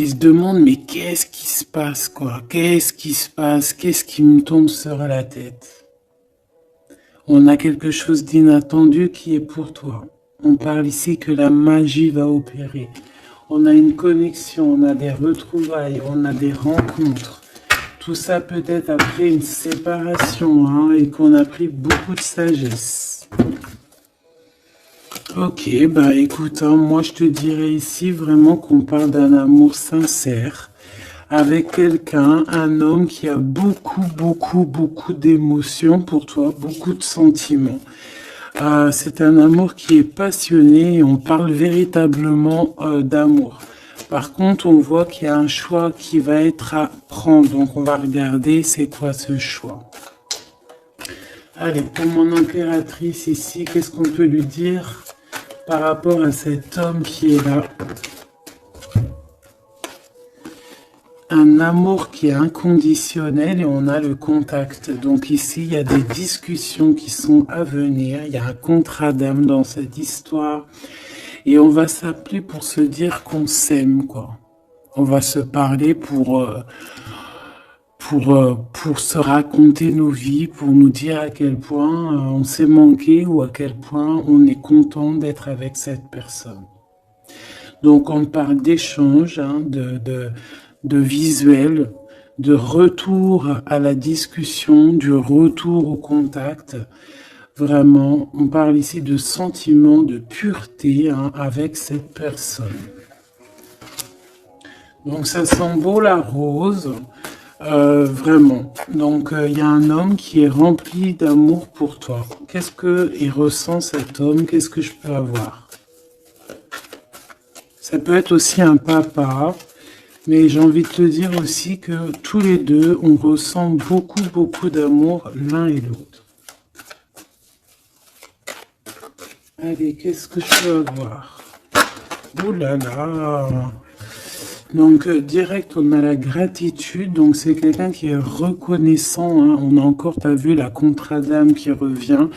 Ils se demandent, mais qu'est-ce qui se passe, quoi? Qu'est-ce qui se passe? Qu'est-ce qui me tombe sur la tête? On a quelque chose d'inattendu qui est pour toi. On parle ici que la magie va opérer. On a une connexion, on a des retrouvailles, on a des rencontres. Tout ça peut-être après une séparation, hein, et qu'on a pris beaucoup de sagesse. Ok, bah écoute, hein, moi je te dirais ici vraiment qu'on parle d'un amour sincère avec quelqu'un, un homme qui a beaucoup d'émotions pour toi, beaucoup de sentiments. C'est un amour qui est passionné et on parle véritablement d'amour. Par contre, on voit qu'il y a un choix qui va être à prendre. Donc, on va regarder c'est quoi ce choix. Allez, pour mon impératrice ici, qu'est-ce qu'on peut lui dire par rapport à cet homme qui est là? Un amour qui est inconditionnel et on a le contact. Donc ici, il y a des discussions qui sont à venir. Il y a un contrat d'âme dans cette histoire. Et on va s'appeler pour se dire qu'on s'aime, quoi. On va se parler pour se raconter nos vies, pour nous dire à quel point on s'est manqué ou à quel point on est content d'être avec cette personne. Donc on parle d'échange, hein, de visuel, de retour à la discussion, du retour au contact. Vraiment, on parle ici de sentiment de pureté, hein, avec cette personne. Donc ça sent beau la rose, vraiment. Donc il y a un homme qui est rempli d'amour pour toi. Qu'est-ce qu'il ressent cet homme? Qu'est-ce que je peux avoir? Ça peut être aussi un papa. Mais j'ai envie de te dire aussi que tous les deux, on ressent beaucoup d'amour l'un et l'autre. Allez, qu'est-ce que je peux avoir? Ouh là là! Donc, direct, on a la gratitude. Donc, c'est quelqu'un qui est reconnaissant, hein. On a encore, t'as vu, la contrat d'âme qui revient.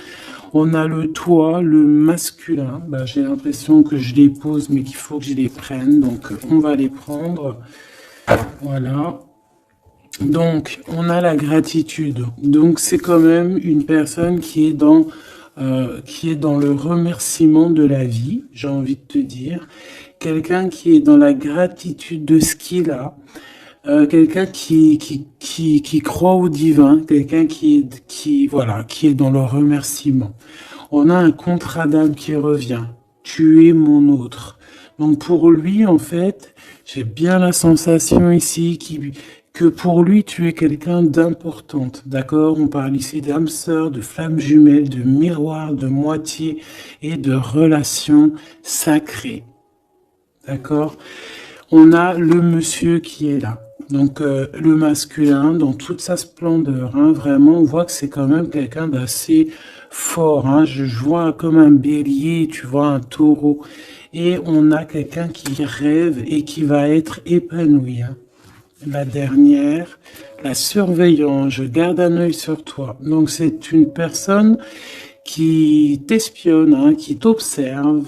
On a le toi, le masculin. Bah, j'ai l'impression que je les pose, mais qu'il faut que je les prenne. Donc, on va les prendre. Voilà. Donc, on a la gratitude. Donc, c'est quand même une personne qui est dans le remerciement de la vie, j'ai envie de te dire. Quelqu'un qui est dans la gratitude de ce qu'il a. Quelqu'un qui croit au divin. Quelqu'un voilà, qui est dans le remerciement. On a un contrat d'âme qui revient. Tu es mon autre. Donc, pour lui, en fait, j'ai bien la sensation ici que pour lui, tu es quelqu'un d'importante, d'accord? On parle ici d'âme sœur, de flamme jumelle, de miroir, de moitié et de relation sacrée, d'accord? On a le monsieur qui est là, donc le masculin dans toute sa splendeur, hein, vraiment, on voit que c'est quand même quelqu'un d'assez fort, hein, je vois comme un bélier, tu vois, un taureau, et on a quelqu'un qui rêve et qui va être épanoui, hein. La dernière, la surveillance, je garde un œil sur toi. Donc c'est une personne qui t'espionne, hein, qui t'observe.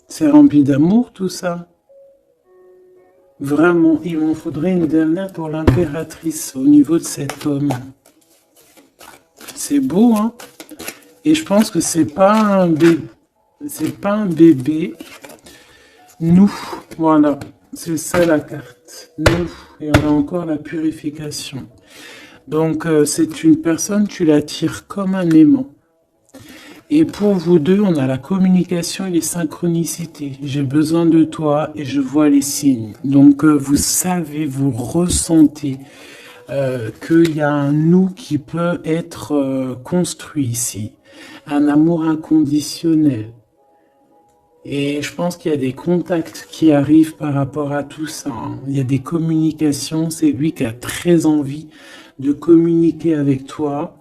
C'est rempli d'amour tout ça. Vraiment, il m'en faudrait une dernière pour l'impératrice au niveau de cet homme. C'est beau, hein? Et je pense que c'est pas un bébé. C'est pas un bébé. Nous, voilà. C'est ça la carte. Nous, et on a encore la purification. Donc, c'est une personne, tu l'attires comme un aimant. Et pour vous deux, on a la communication et les synchronicités. J'ai besoin de toi et je vois les signes. Donc, vous savez, vous ressentez qu'il y a un nous qui peut être construit ici. Un amour inconditionnel. Et je pense qu'il y a des contacts qui arrivent par rapport à tout ça, hein. Il y a des communications, c'est lui qui a très envie de communiquer avec toi.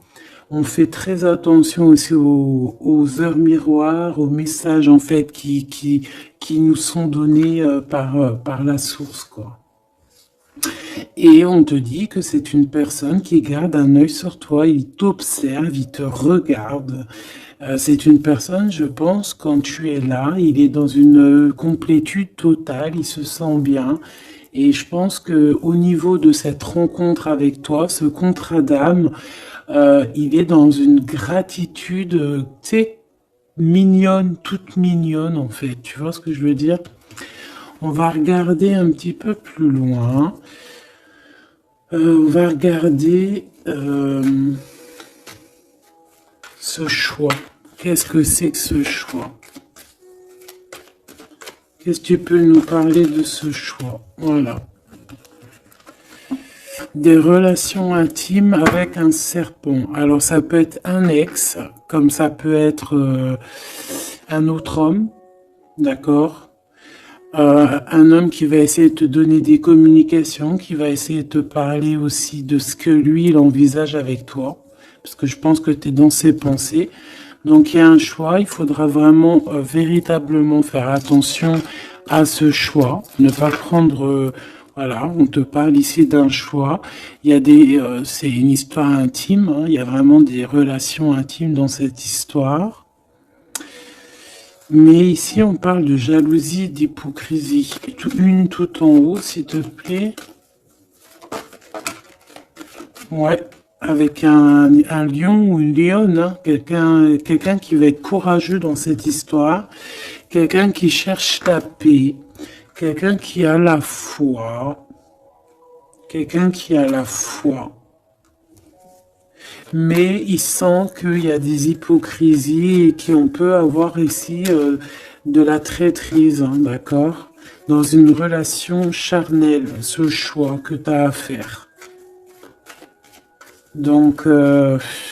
On fait très attention aussi aux heures miroirs, aux messages en fait qui nous sont donnés par la source, quoi. Et on te dit que c'est une personne qui garde un œil sur toi, il t'observe, il te regarde. C'est une personne, je pense, quand tu es là, il est dans une complétude totale, il se sent bien. Et je pense que au niveau de cette rencontre avec toi, ce contrat d'âme, il est dans une gratitude, tu sais, mignonne, toute mignonne en fait. Tu vois ce que je veux dire? On va regarder un petit peu plus loin. On va regarder ce choix. Qu'est-ce que c'est que ce choix? Qu'est-ce que tu peux nous parler de ce choix? Voilà. Des relations intimes avec un serpent. Alors ça peut être un ex, comme ça peut être un autre homme, d'accord? Un homme qui va essayer de te donner des communications, qui va essayer de te parler aussi de ce que lui, il envisage avec toi, parce que je pense que tu es dans ses pensées. Donc il y a un choix, il faudra vraiment véritablement faire attention à ce choix, ne pas prendre... voilà, on te parle ici d'un choix. Il y a c'est une histoire intime, hein, il y a vraiment des relations intimes dans cette histoire. Mais ici, on parle de jalousie, d'hypocrisie. Une tout en haut, s'il te plaît. Ouais, avec un lion ou une lionne, hein. Quelqu'un qui va être courageux dans cette histoire. Quelqu'un qui cherche la paix. Quelqu'un qui a la foi. Quelqu'un qui a la foi. Mais il sent qu'il y a des hypocrisies et qu'on peut avoir ici de la traîtrise, hein, d'accord? Dans une relation charnelle, ce choix que tu as à faire. Donc,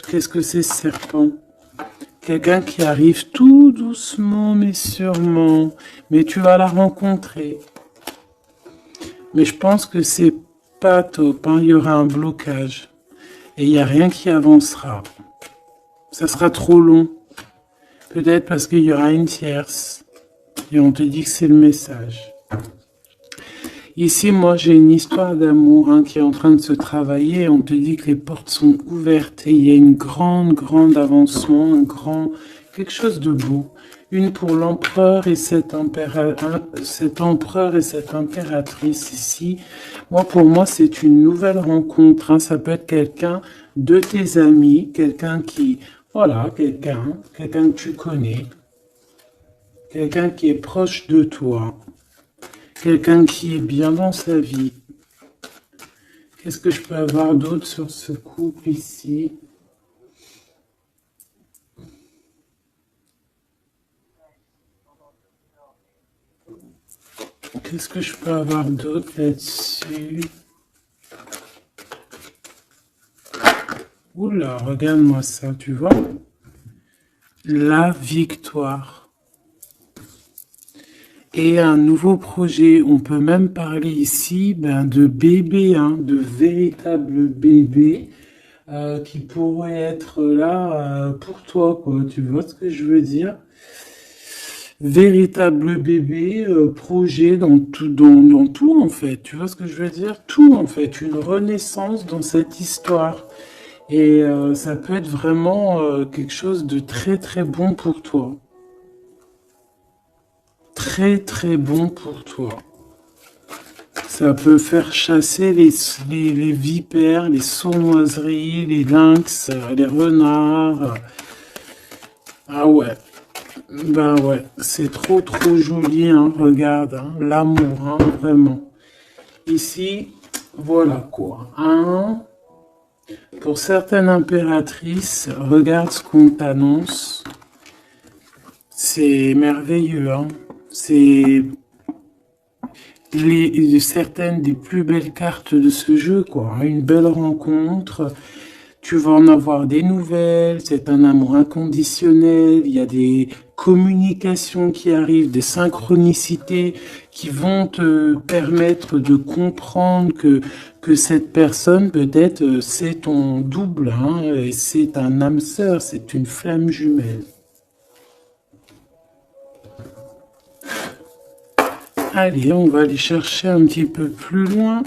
qu'est-ce que c'est, serpent? Quelqu'un qui arrive tout doucement mais sûrement, mais tu vas la rencontrer. Mais je pense que c'est pas top, hein, il y aura un blocage. Et il n'y a rien qui avancera. Ça sera trop long. Peut-être parce qu'il y aura une tierce. Et on te dit que c'est le message. Ici, moi, j'ai une histoire d'amour hein, qui est en train de se travailler. On te dit que les portes sont ouvertes et il y a une grande avancement, quelque chose de beau. Une pour l'empereur et cet empereur et cette impératrice ici. Moi, pour moi, c'est une nouvelle rencontre. Hein. Ça peut être quelqu'un de tes amis, quelqu'un qui, voilà, quelqu'un que tu connais, quelqu'un qui est proche de toi, quelqu'un qui est bien dans sa vie. Qu'est-ce que je peux avoir d'autre sur ce couple ici? Qu'est-ce que je peux avoir d'autre là-dessus? Oula, regarde-moi ça, tu vois? La victoire. Et un nouveau projet, on peut même parler ici de bébés, hein, de véritables bébés qui pourraient être là pour toi, quoi. Tu vois ce que je veux dire? Véritable bébé, projet dans tout en fait. Tu vois ce que je veux dire? Tout en fait, une renaissance dans cette histoire. Et ça peut être vraiment quelque chose de très très bon pour toi. Très très bon pour toi. Ça peut faire chasser les vipères, les sournoiseries, les lynx, les renards. Ah ouais. Ben ouais, c'est trop trop joli, hein, regarde, hein, l'amour, hein, vraiment. Ici, voilà quoi. Hein. Pour certaines impératrices, regarde ce qu'on t'annonce. C'est merveilleux, hein. C'est certaines des plus belles cartes de ce jeu, quoi. Une belle rencontre. Tu vas en avoir des nouvelles, c'est un amour inconditionnel, il y a des communications qui arrivent, des synchronicités qui vont te permettre de comprendre que cette personne, peut-être, c'est ton double, hein, et c'est un âme sœur, c'est une flamme jumelle. Allez, on va aller chercher un petit peu plus loin.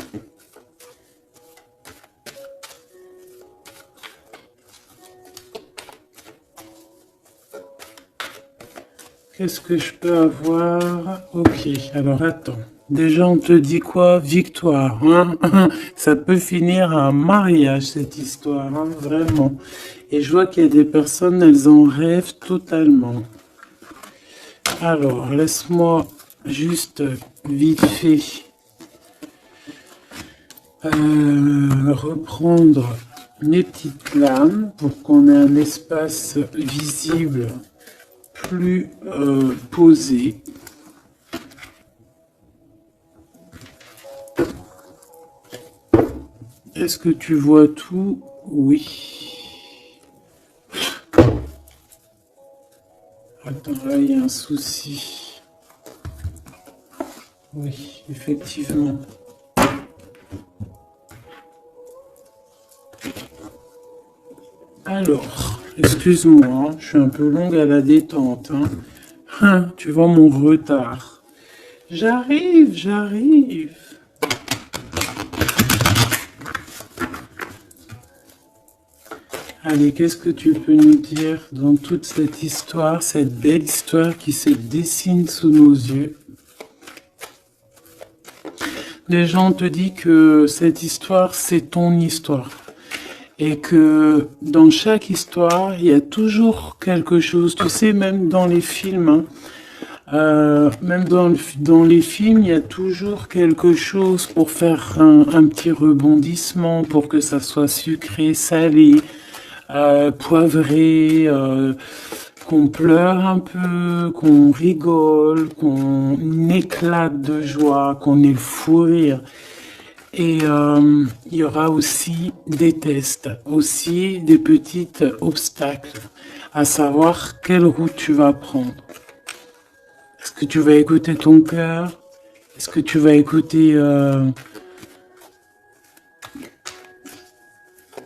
Qu'est-ce que je peux avoir? Ok, alors attends. Déjà, on te dit quoi? Victoire, hein? Ça peut finir à un mariage, cette histoire, hein, vraiment. Et je vois qu'il y a des personnes, elles en rêvent totalement. Alors, laisse-moi juste vite fait reprendre mes petites lames pour qu'on ait un espace visible plus posé. Est-ce que tu vois tout? Oui. Attends, là, il y a un souci. Oui, effectivement. Alors, excuse-moi, hein, je suis un peu longue à la détente. Hein. Tu vois mon retard. J'arrive. Allez, qu'est-ce que tu peux nous dire dans toute cette histoire, cette belle histoire qui se dessine sous nos yeux? Déjà, on te dit que cette histoire, c'est ton histoire. Et que dans chaque histoire, il y a toujours quelque chose. Tu sais, même dans les films, même dans les films, il y a toujours quelque chose pour faire un petit rebondissement, pour que ça soit sucré, salé, poivré, qu'on pleure un peu, qu'on rigole, qu'on éclate de joie, qu'on ait le fou rire. Et il y aura aussi des tests, aussi des petits obstacles, à savoir quelle route tu vas prendre. Est-ce que tu vas écouter ton cœur? Est-ce que tu vas écouter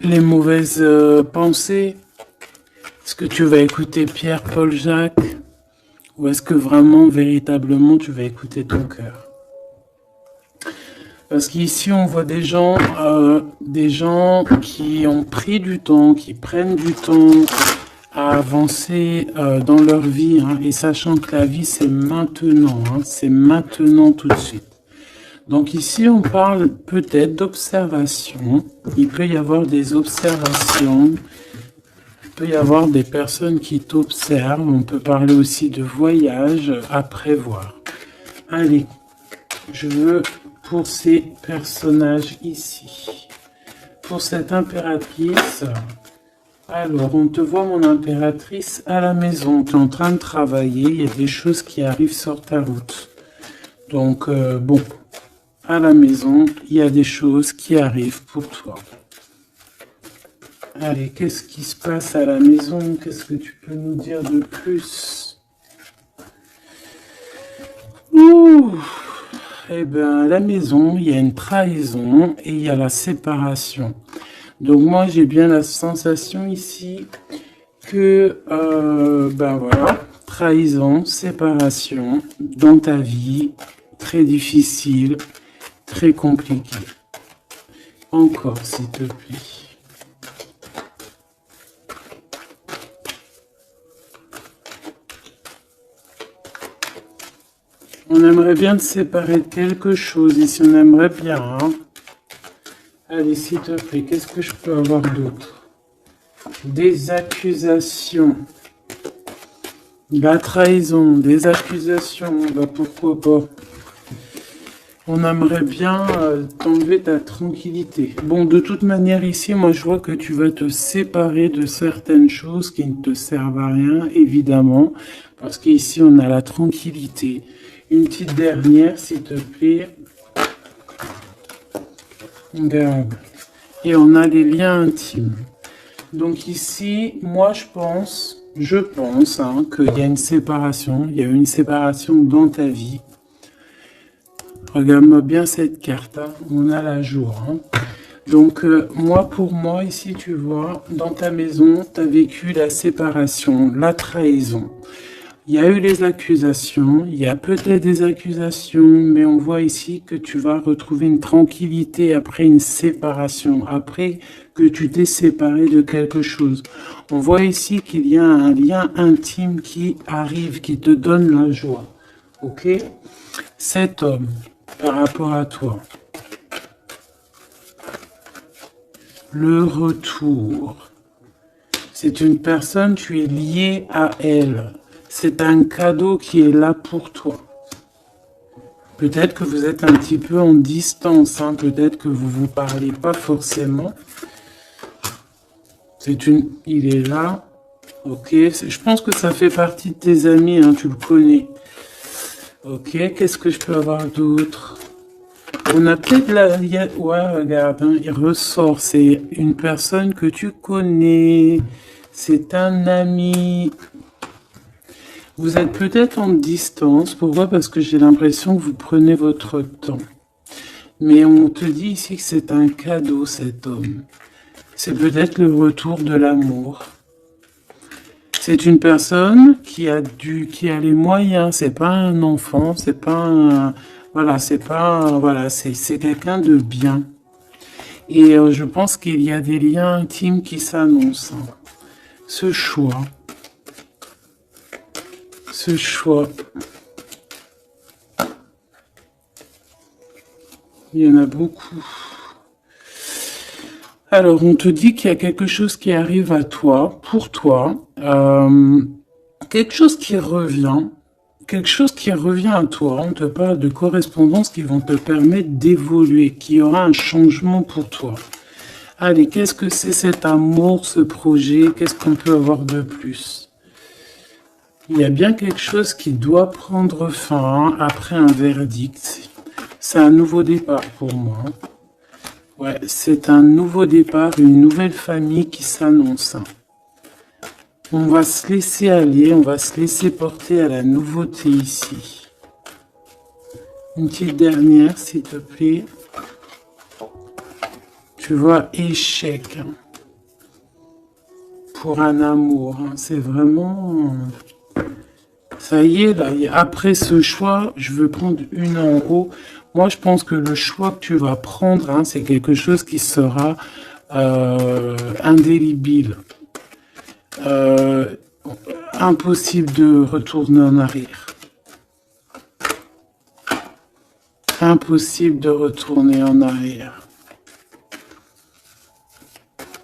les mauvaises pensées? Est-ce que tu vas écouter Pierre, Paul, Jacques? Ou est-ce que vraiment, véritablement, tu vas écouter ton cœur? Parce qu'ici, on voit des gens qui ont pris du temps, qui prennent du temps à avancer dans leur vie, hein, et sachant que la vie, c'est maintenant, hein, c'est maintenant tout de suite. Donc ici, on parle peut-être d'observation. Il peut y avoir des observations. Il peut y avoir des personnes qui t'observent. On peut parler aussi de voyage à prévoir. Allez, je veux pour ces personnages ici. Pour cette impératrice, alors on te voit mon impératrice à la maison. Tu es en train de travailler. Il y a des choses qui arrivent sur ta route. Donc bon. À la maison, il y a des choses qui arrivent pour toi. Allez, qu'est-ce qui se passe à la maison? Qu'est-ce que tu peux nous dire de plus? Ouh! Eh bien, à la maison, il y a une trahison et il y a la séparation. Donc moi, j'ai bien la sensation ici que, ben voilà, trahison, séparation dans ta vie, très difficile. Très compliqué. Encore, s'il te plaît. On aimerait bien te séparer de quelque chose ici. On aimerait bien. Hein. Allez, s'il te plaît, qu'est-ce que je peux avoir d'autre? Des accusations. La trahison, des accusations. Bah, pourquoi pas? On aimerait bien t'enlever ta tranquillité. Bon, de toute manière, ici, moi, je vois que tu vas te séparer de certaines choses qui ne te servent à rien, évidemment. Parce qu'ici, on a la tranquillité. Une petite dernière, s'il te plaît. Regarde. Et on a les liens intimes. Donc ici, moi, je pense hein, qu'il y a une séparation. Il y a une séparation dans ta vie. Regarde-moi bien cette carte, hein. On a la jour. Hein. Donc, pour moi, ici, tu vois, dans ta maison, tu as vécu la séparation, la trahison. Il y a eu les accusations, il y a peut-être des accusations, mais on voit ici que tu vas retrouver une tranquillité après une séparation, après que tu t'es séparé de quelque chose. On voit ici qu'il y a un lien intime qui arrive, qui te donne la joie. Ok? Cet homme, par rapport à toi, le retour, c'est une personne, tu es lié à elle. C'est un cadeau qui est là pour toi. Peut-être que vous êtes un petit peu en distance, hein, peut-être que vous ne vous parlez pas forcément. Il est là. Ok, je pense que ça fait partie de tes amis, hein, tu le connais. Ok, qu'est-ce que je peux avoir d'autre? On a peut-être la... Ouais, regarde, hein, il ressort. C'est une personne que tu connais. C'est un ami. Vous êtes peut-être en distance. Pourquoi? Parce que j'ai l'impression que vous prenez votre temps. Mais on te dit ici que c'est un cadeau, cet homme. C'est peut-être le retour de l'amour. C'est une personne qui a les moyens. C'est pas un enfant. C'est pas un... Voilà, c'est pas... Voilà, c'est quelqu'un de bien. Et je pense qu'il y a des liens intimes qui s'annoncent. Ce choix. Ce choix. Il y en a beaucoup. Alors, on te dit qu'il y a quelque chose qui arrive à toi, pour toi. Quelque chose qui revient. Quelque chose qui revient à toi. On te parle de correspondances qui vont te permettre d'évoluer, qu'il y aura un changement pour toi. Allez, qu'est-ce que c'est cet amour, ce projet? Qu'est-ce qu'on peut avoir de plus? Il y a bien quelque chose qui doit prendre fin après un verdict. C'est un nouveau départ pour moi. Ouais, c'est un nouveau départ, une nouvelle famille qui s'annonce. On va se laisser aller, on va se laisser porter à la nouveauté ici. Une petite dernière, s'il te plaît. Tu vois, échec. Pour un amour, hein. C'est vraiment... Ça y est, là, après ce choix, je veux prendre une en haut. Moi, je pense que le choix que tu vas prendre, hein, c'est quelque chose qui sera indélébile. Impossible de retourner en arrière. Impossible de retourner en arrière.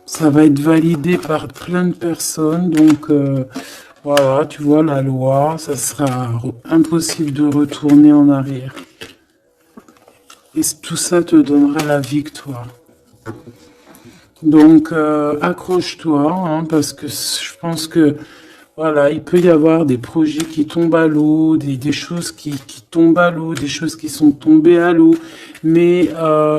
Ça va être validé par plein de personnes, donc... voilà, tu vois la loi, ça sera impossible de retourner en arrière. Et tout ça te donnera la victoire. Donc, accroche-toi, hein, parce que je pense que, voilà, il peut y avoir des projets qui tombent à l'eau, des choses qui tombent à l'eau, des choses qui sont tombées à l'eau, mais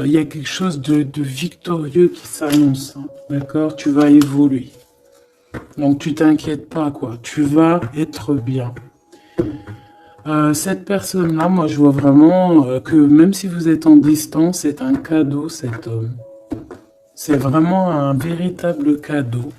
il y a quelque chose de victorieux qui s'annonce, hein, d'accord? Tu vas évoluer. Donc tu t'inquiètes pas, quoi. Tu vas être bien. Cette personne-là, moi je vois vraiment que même si vous êtes en distance, c'est un cadeau, cet homme. C'est vraiment un véritable cadeau.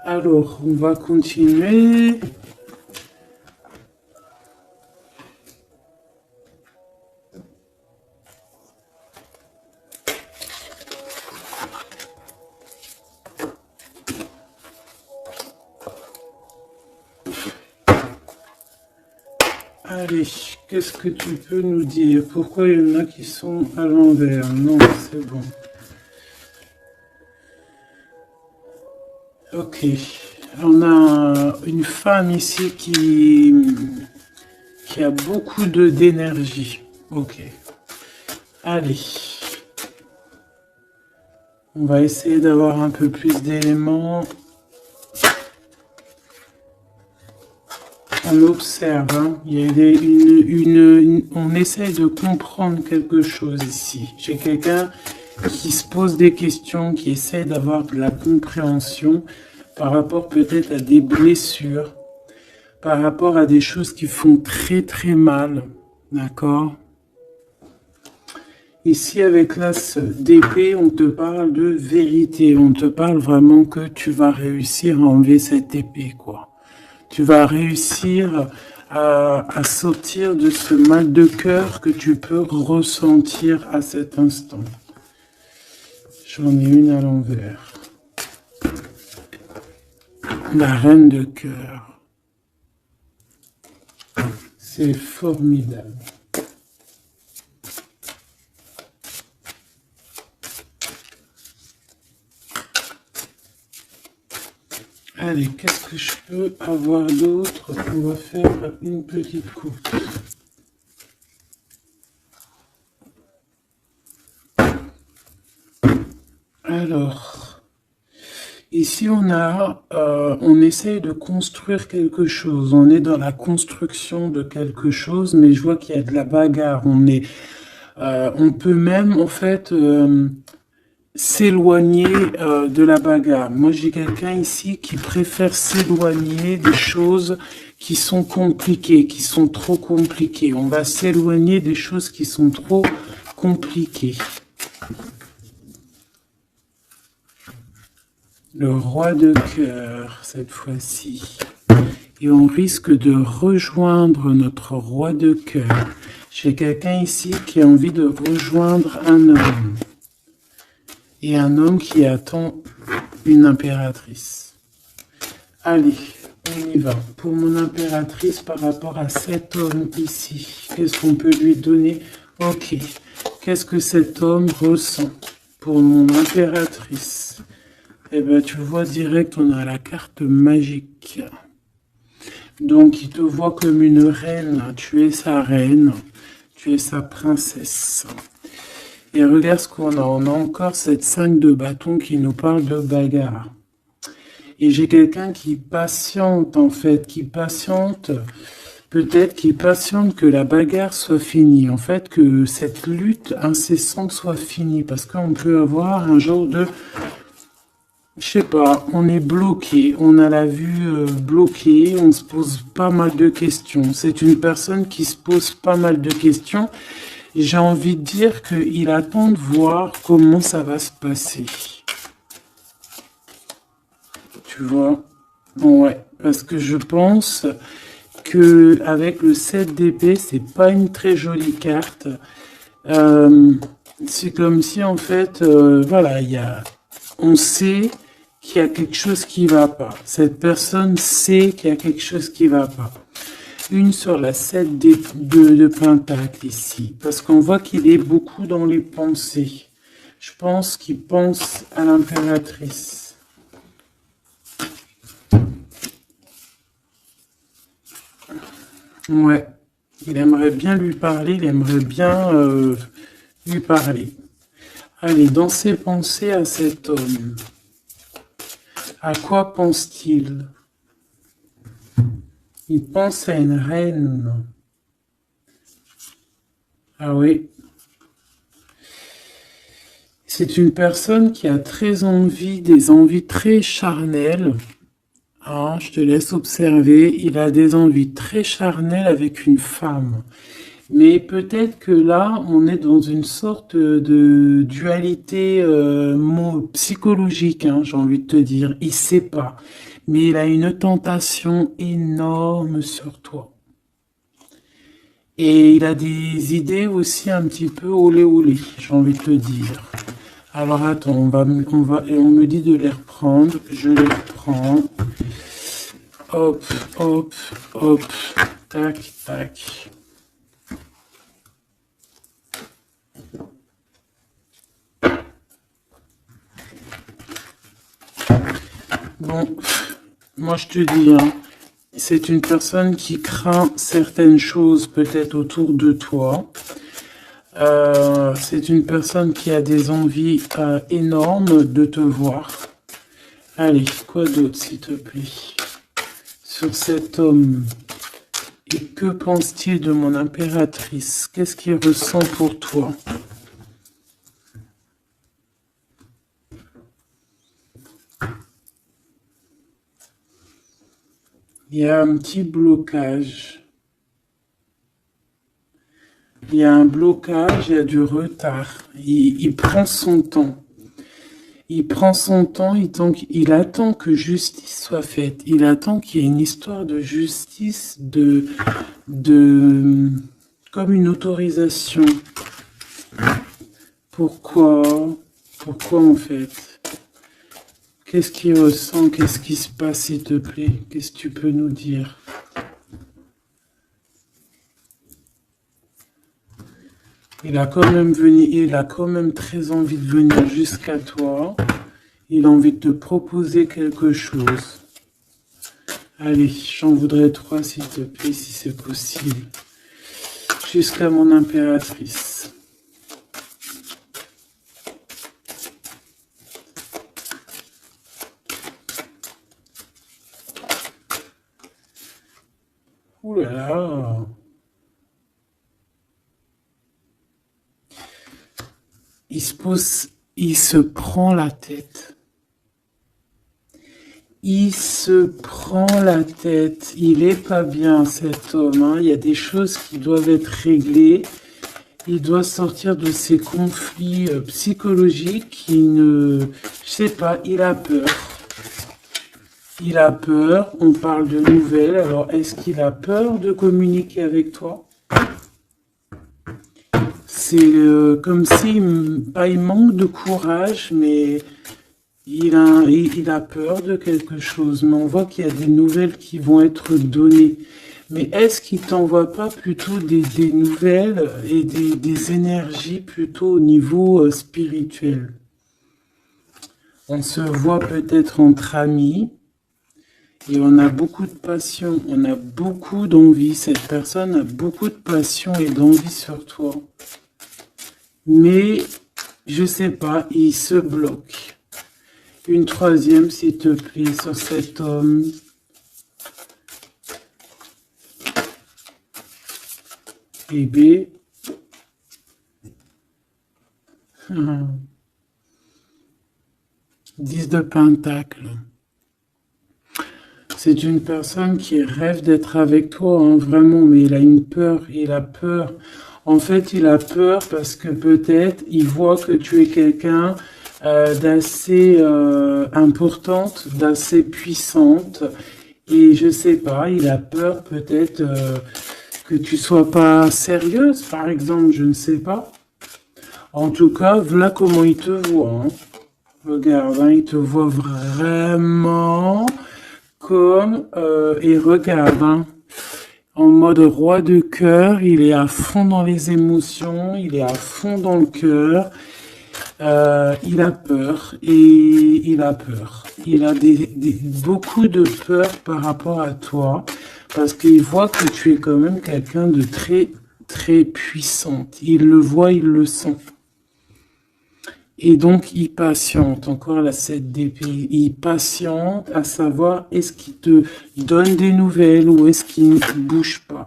Alors, on va continuer. Allez, qu'est-ce que tu peux nous dire? Pourquoi il y en a qui sont à l'envers? Non, c'est bon. Ok, on a une femme ici qui a beaucoup d'énergie. Ok, allez. On va essayer d'avoir un peu plus d'éléments. On observe, hein. Il y a on essaye de comprendre quelque chose ici. J'ai quelqu'un qui se pose des questions, qui essaie d'avoir de la compréhension par rapport peut-être à des blessures, par rapport à des choses qui font très très mal, d'accord? Ici, avec l'as d'épée, on te parle de vérité, on te parle vraiment que tu vas réussir à enlever cette épée, quoi. Tu vas réussir à sortir de ce mal de cœur que tu peux ressentir à cet instant. J'en ai une à l'envers. La reine de cœur. C'est formidable. Allez, qu'est-ce que je peux avoir d'autre? On va faire une petite coupe. Alors, ici on essaye de construire quelque chose. On est dans la construction de quelque chose, mais je vois qu'il y a de la bagarre. On peut même en fait s'éloigner de la bagarre. Moi, j'ai quelqu'un ici qui préfère s'éloigner des choses qui sont compliquées, qui sont trop compliquées. On va s'éloigner des choses qui sont trop compliquées. Le roi de cœur, cette fois-ci. Et on risque de rejoindre notre roi de cœur. J'ai quelqu'un ici qui a envie de rejoindre un homme. Et un homme qui attend une impératrice. Allez, on y va. Pour mon impératrice, par rapport à cet homme ici, qu'est-ce qu'on peut lui donner? Ok. Qu'est-ce que cet homme ressent pour mon impératrice? Eh bien, tu vois direct, on a la carte magique. Donc, il te voit comme une reine. Tu es sa reine. Tu es sa princesse. Et regarde ce qu'on a. On a encore cette 5 de bâton qui nous parle de bagarre. Et j'ai quelqu'un qui patiente, en fait, qui patiente, peut-être qui patiente que la bagarre soit finie. En fait, que cette lutte incessante soit finie. Parce qu'on peut avoir un genre de... Je sais pas, on est bloqué, on a la vue bloquée, on se pose pas mal de questions. C'est une personne qui se pose pas mal de questions. J'ai envie de dire qu'il attend de voir comment ça va se passer. Tu vois? Ouais, parce que je pense que avec le 7 d'épée, c'est pas une très jolie carte. C'est comme si en fait, voilà, on sait qu'il y a quelque chose qui va pas. Cette personne sait qu'il y a quelque chose qui va pas. Une sur la 7 de Pentacle ici. Parce qu'on voit qu'il est beaucoup dans les pensées. Je pense qu'il pense à l'impératrice. Ouais. Il aimerait bien lui parler. Il aimerait bien lui parler. Allez, dans ses pensées à cet homme. À quoi pense-t-il? Il pense à une reine. Ah oui. C'est une personne qui a très envie, des envies très charnelles. Ah, je te laisse observer. Il a des envies très charnelles avec une femme. Mais peut-être que là, on est dans une sorte de dualité psychologique, hein, j'ai envie de te dire. Il sait pas. Mais il a une tentation énorme sur toi. Et il a des idées aussi un petit peu olé olé, j'ai envie de te dire. Alors attends, et on me dit de les reprendre. Je les reprends. Hop, hop, hop. Tac, tac. Bon, moi je te dis, hein, c'est une personne qui craint certaines choses peut-être autour de toi. C'est une personne qui a des envies énormes de te voir. Allez, quoi d'autre s'il te plaît? Sur cet homme. Et que pense-t-il de mon impératrice? Qu'est-ce qu'il ressent pour toi? Il y a un petit blocage. Il y a un blocage, il y a du retard. Il prend son temps. Il prend son temps, il attend que justice soit faite. Il attend qu'il y ait une histoire de justice, comme une autorisation. Pourquoi? Pourquoi en fait? Qu'est-ce qu'il ressent? Qu'est-ce qui se passe, s'il te plaît? Qu'est-ce que tu peux nous dire? Il a quand même très envie de venir jusqu'à toi. Il a envie de te proposer quelque chose. Allez, j'en voudrais 3, s'il te plaît, si c'est possible. Jusqu'à mon impératrice. Ouh là là. Il se prend la tête. Il se prend la tête. Il est pas bien, cet homme, hein. Il y a des choses qui doivent être réglées. Il doit sortir de ces conflits psychologiques. Je sais pas, il a peur. Il a peur. On parle de nouvelles. Alors, est-ce qu'il a peur de communiquer avec toi? C'est comme si, pas il manque de courage, mais il a peur de quelque chose. Mais on voit qu'il y a des nouvelles qui vont être données. Mais est-ce qu'il t'envoie pas plutôt des nouvelles et des énergies plutôt au niveau spirituel? On se voit peut-être entre amis et on a beaucoup de passion, on a beaucoup d'envie. Cette personne a beaucoup de passion et d'envie sur toi. Mais, je sais pas, il se bloque. Une 3e, s'il te plaît, sur cet homme. Et B. 10 de Pentacle. C'est une personne qui rêve d'être avec toi, hein, vraiment, mais il a une peur, il a peur. En fait, il a peur parce que peut-être il voit que tu es quelqu'un d'assez importante, d'assez puissante. Et je sais pas, il a peur peut-être que tu sois pas sérieuse, par exemple, je ne sais pas. En tout cas, voilà comment il te voit. Hein. Regarde, hein, il te voit vraiment comme... et regarde, hein, en mode roi de cœur, il est à fond dans les émotions, il est à fond dans le cœur. Il a peur et il a peur. Il a beaucoup de peur par rapport à toi parce qu'il voit que tu es quand même quelqu'un de très, très puissante. Il le voit, il le sent. Et donc, il patiente. Encore la 7 d'épée. Il patiente à savoir est-ce qu'il te donne des nouvelles ou est-ce qu'il ne bouge pas.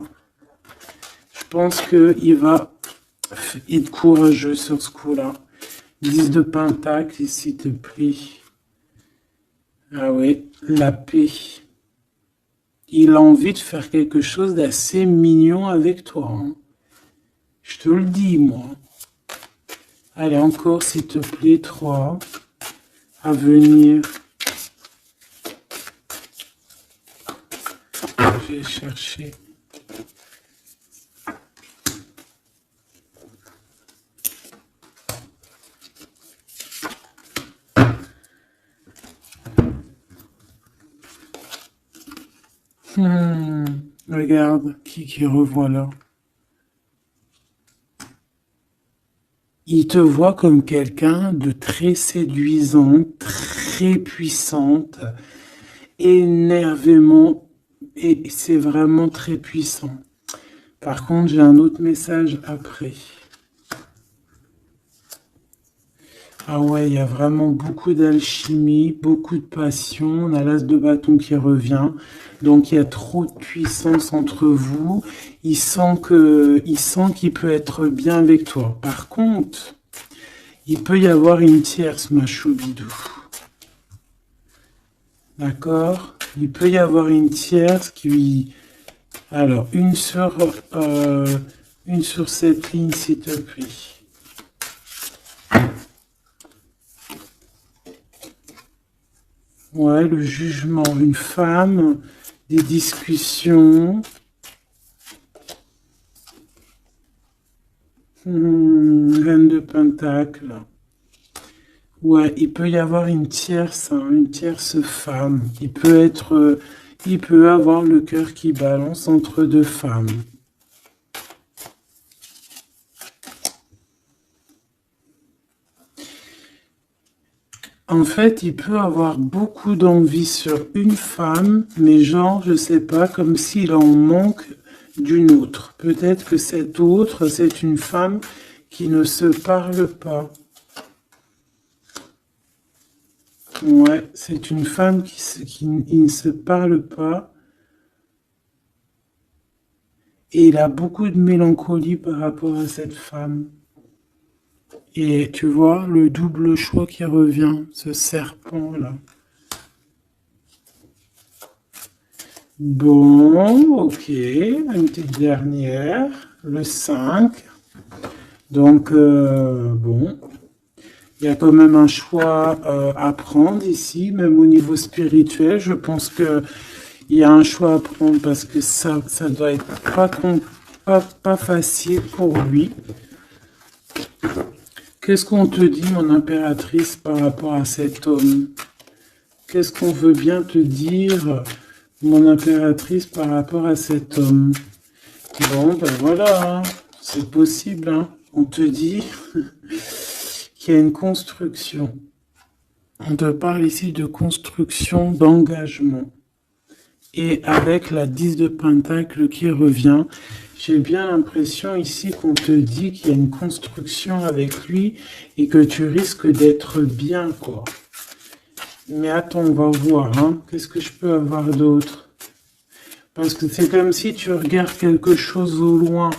Je pense qu'il va être courageux sur ce coup-là. 10 de Pentacle, s'il te plaît. Ah ouais, la paix. Il a envie de faire quelque chose d'assez mignon avec toi. Hein. Je te le dis, moi. Allez, encore, s'il te plaît, 3. À venir. Je vais chercher. Regarde, qui revoit là. Il te voit comme quelqu'un de très séduisant, très puissante, énervément, et c'est vraiment très puissant. Par contre, j'ai un autre message après. Ah ouais, il y a vraiment beaucoup d'alchimie, beaucoup de passion. On a l'as de bâton qui revient. Donc, il y a trop de puissance entre vous. Il sent qu'il peut être bien avec toi. Par contre, il peut y avoir une tierce, ma choubidou. D'accord? Il peut y avoir une tierce qui... Alors, une sur cette ligne, s'il te plaît. Ouais, le jugement. Une femme, des discussions. Reine de Pentacle. Ouais, il peut y avoir une tierce femme. Il peut avoir le cœur qui balance entre deux femmes. En fait, il peut avoir beaucoup d'envie sur une femme, mais genre, je sais pas, comme s'il en manque d'une autre. Peut-être que cette autre, c'est une femme qui ne se parle pas. Ouais, c'est une femme qui ne se parle pas. Et il a beaucoup de mélancolie par rapport à cette femme. Et tu vois, le double choix qui revient, ce serpent-là. Bon, ok, une petite dernière, le 5. Donc, bon, il y a quand même un choix à prendre ici, même au niveau spirituel. Je pense que il y a un choix à prendre parce que ça doit être pas facile pour lui. Qu'est-ce qu'on te dit, mon impératrice, par rapport à cet homme? Qu'est-ce qu'on veut bien te dire, mon impératrice, par rapport à cet homme? Bon, ben voilà, hein, c'est possible, hein. On te dit qu'il y a une construction. On te parle ici de construction, d'engagement. Et avec la 10 de Pentacle qui revient, j'ai bien l'impression ici qu'on te dit qu'il y a une construction avec lui et que tu risques d'être bien, quoi. Mais attends, on va voir, hein. Qu'est-ce que je peux avoir d'autre? Parce que c'est comme si tu regardes quelque chose au loin.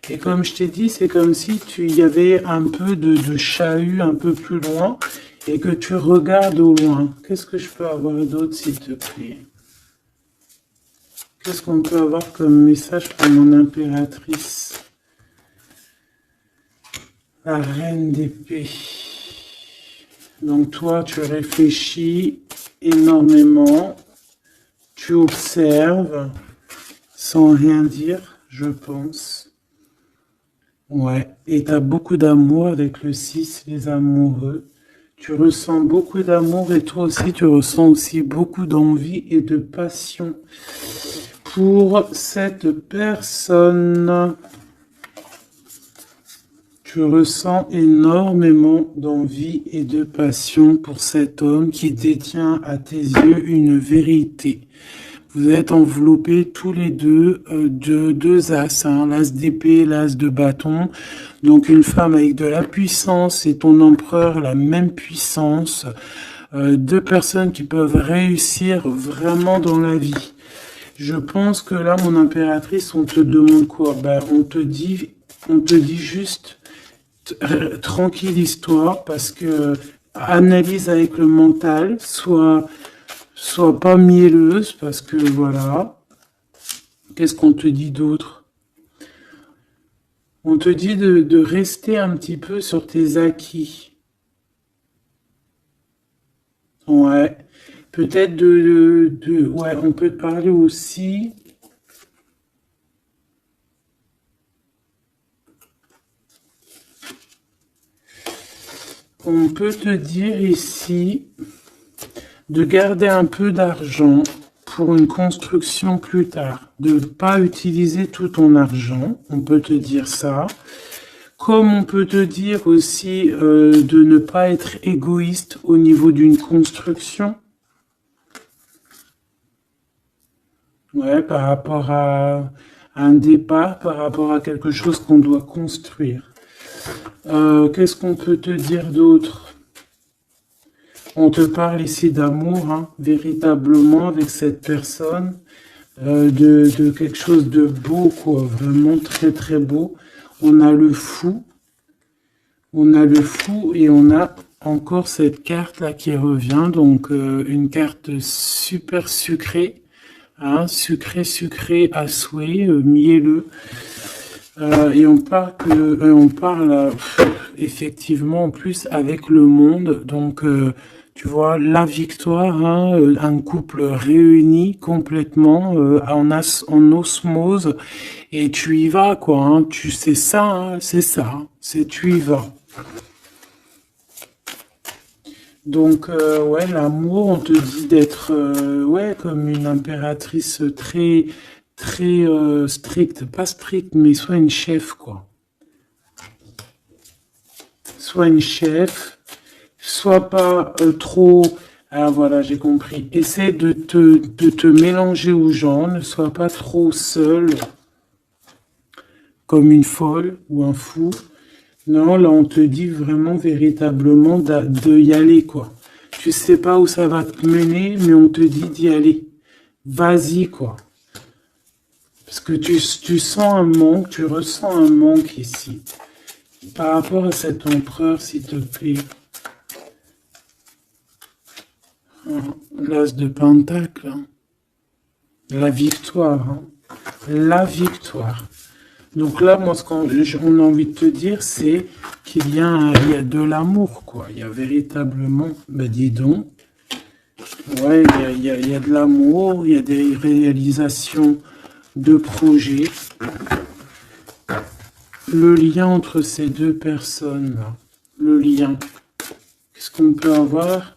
Et comme je t'ai dit, c'est comme si il y avait un peu de chahut un peu plus loin et que tu regardes au loin. Qu'est-ce que je peux avoir d'autre, s'il te plaît? Qu'est-ce qu'on peut avoir comme message pour mon impératrice? La reine d'épée. Donc toi, tu réfléchis énormément. Tu observes sans rien dire, je pense. Ouais, et tu as beaucoup d'amour avec le 6, les amoureux. Tu ressens beaucoup d'amour et toi aussi, tu ressens aussi beaucoup d'envie et de passion pour cette personne. Tu ressens énormément d'envie et de passion pour cet homme qui détient à tes yeux une vérité. Vous êtes enveloppés tous les deux de deux as, hein, l'as d'épée, l'as de bâton. Donc une femme avec de la puissance et ton empereur, la même puissance. Deux personnes qui peuvent réussir vraiment dans la vie. Je pense que là, mon impératrice, on te demande quoi? Ben, on te dit juste tranquillise-toi parce que analyse avec le mental, sois pas mielleuse parce que voilà. Qu'est-ce qu'on te dit d'autre? On te dit de rester un petit peu sur tes acquis. Ouais. Peut-être ouais, on peut te parler aussi. On peut te dire ici de garder un peu d'argent pour une construction plus tard. De ne pas utiliser tout ton argent, on peut te dire ça. Comme on peut te dire aussi de ne pas être égoïste au niveau d'une construction. Ouais, par rapport à un départ, par rapport à quelque chose qu'on doit construire. Qu'est-ce qu'on peut te dire d'autre? On te parle ici d'amour, hein, véritablement, avec cette personne, de quelque chose de beau, quoi, vraiment très très beau. On a le fou et on a encore cette carte là qui revient, donc une carte super sucrée, hein, sucré à souhait, mielleux. Et on parle effectivement en plus avec le monde, donc tu vois la victoire, hein, un couple réuni complètement en osmose, et tu y vas quoi, hein, tu sais ça, hein, c'est ça, hein, c'est tu y vas. Donc ouais, l'amour, on te dit d'être ouais comme une impératrice très stricte, pas stricte, mais soit une chef quoi. Soit une chef, soit pas trop. Ah voilà, j'ai compris. Essaie de te mélanger aux gens, ne sois pas trop seul, comme une folle ou un fou. Non, là on te dit vraiment véritablement de y aller quoi. Tu sais pas où ça va te mener, mais on te dit d'y aller. Vas-y quoi. Parce que tu sens un manque, tu ressens un manque ici. Par rapport à cet empereur, s'il te plaît. L'as de Pentacle. Hein. La victoire. Hein. La victoire. Donc là, moi, ce qu'on a envie de te dire, c'est qu'il y a de l'amour, quoi. Il y a véritablement, ben dis donc, ouais, il y a de l'amour, il y a des réalisations de projets. Le lien entre ces deux personnes, là, le lien, qu'est-ce qu'on peut avoir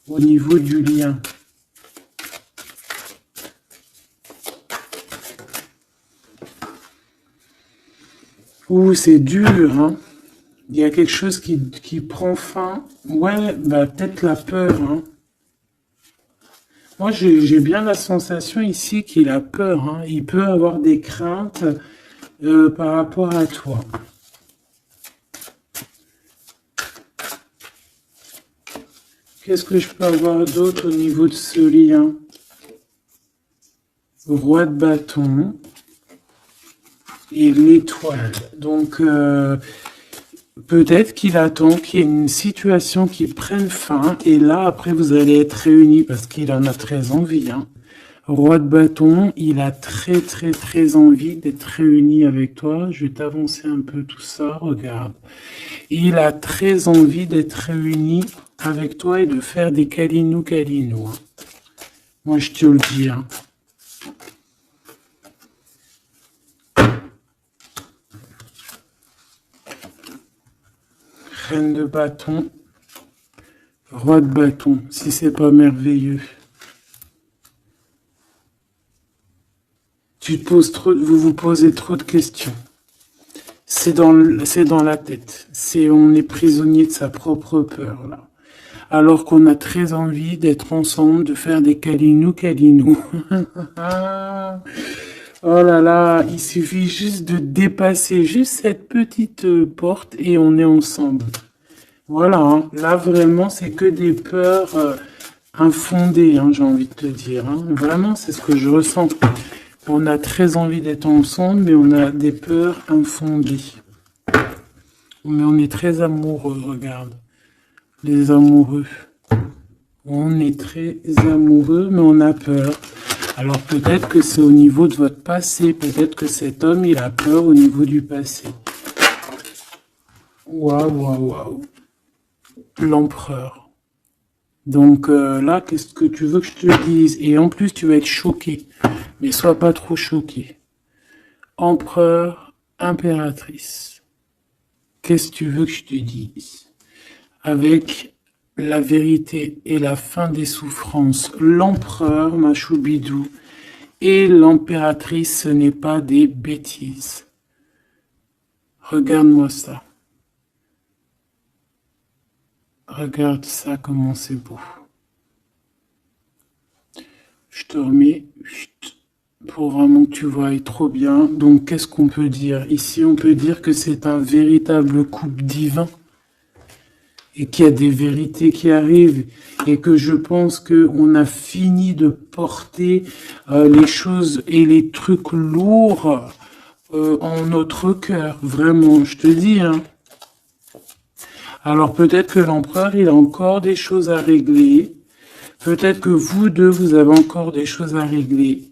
au niveau du lien? Ouh, c'est dur, hein. Il y a quelque chose qui prend fin. Ouais, bah peut-être la peur, hein. Moi, j'ai bien la sensation ici qu'il a peur, hein. Il peut avoir des craintes par rapport à toi. Qu'est-ce que je peux avoir d'autre au niveau de ce lien? Roi de bâton et l'étoile. Donc, peut-être qu'il attend qu'il y ait une situation qui prenne fin, et là, après, vous allez être réunis, parce qu'il en a très envie. Hein. Roi de bâton, il a très envie d'être réuni avec toi. Je vais t'avancer un peu tout ça, regarde. Il a très envie d'être réuni avec toi et de faire des câlinou. Hein. Moi, je te le dis. Hein. Reine de bâton, roi de bâton, si c'est pas merveilleux. Vous vous posez trop de questions. C'est dans la tête. On est prisonnier de sa propre peur, là. Alors qu'on a très envie d'être ensemble, de faire des câlinou. Oh là là, il suffit juste de dépasser juste cette petite porte et on est ensemble. Voilà, hein. Là vraiment c'est que des peurs infondées, hein, j'ai envie de te dire. Hein. Vraiment c'est ce que je ressens. On a très envie d'être ensemble, mais on a des peurs infondées. Mais on est très amoureux, regarde. Les amoureux. On est très amoureux, mais on a peur. Alors peut-être que c'est au niveau de votre passé. Peut-être que cet homme, il a peur au niveau du passé. Waouh. L'empereur. Donc là, qu'est-ce que tu veux que je te dise? Et en plus, tu vas être choqué. Mais sois pas trop choqué. Empereur, impératrice. Qu'est-ce que tu veux que je te dise? Avec la vérité et la fin des souffrances, l'empereur, ma choubidou, et l'impératrice, ce n'est pas des bêtises. Regarde-moi ça. Regarde ça, comment c'est beau. Je te remets pour vraiment que tu vois trop bien. Donc, qu'est-ce qu'on peut dire? Ici, on peut dire que c'est un véritable couple divin et qu'il y a des vérités qui arrivent et que je pense qu'on a fini de porter les choses et les trucs lourds en notre cœur. Vraiment, je te dis, hein. Alors peut-être que l'empereur, il a encore des choses à régler. Peut-être que vous deux, vous avez encore des choses à régler.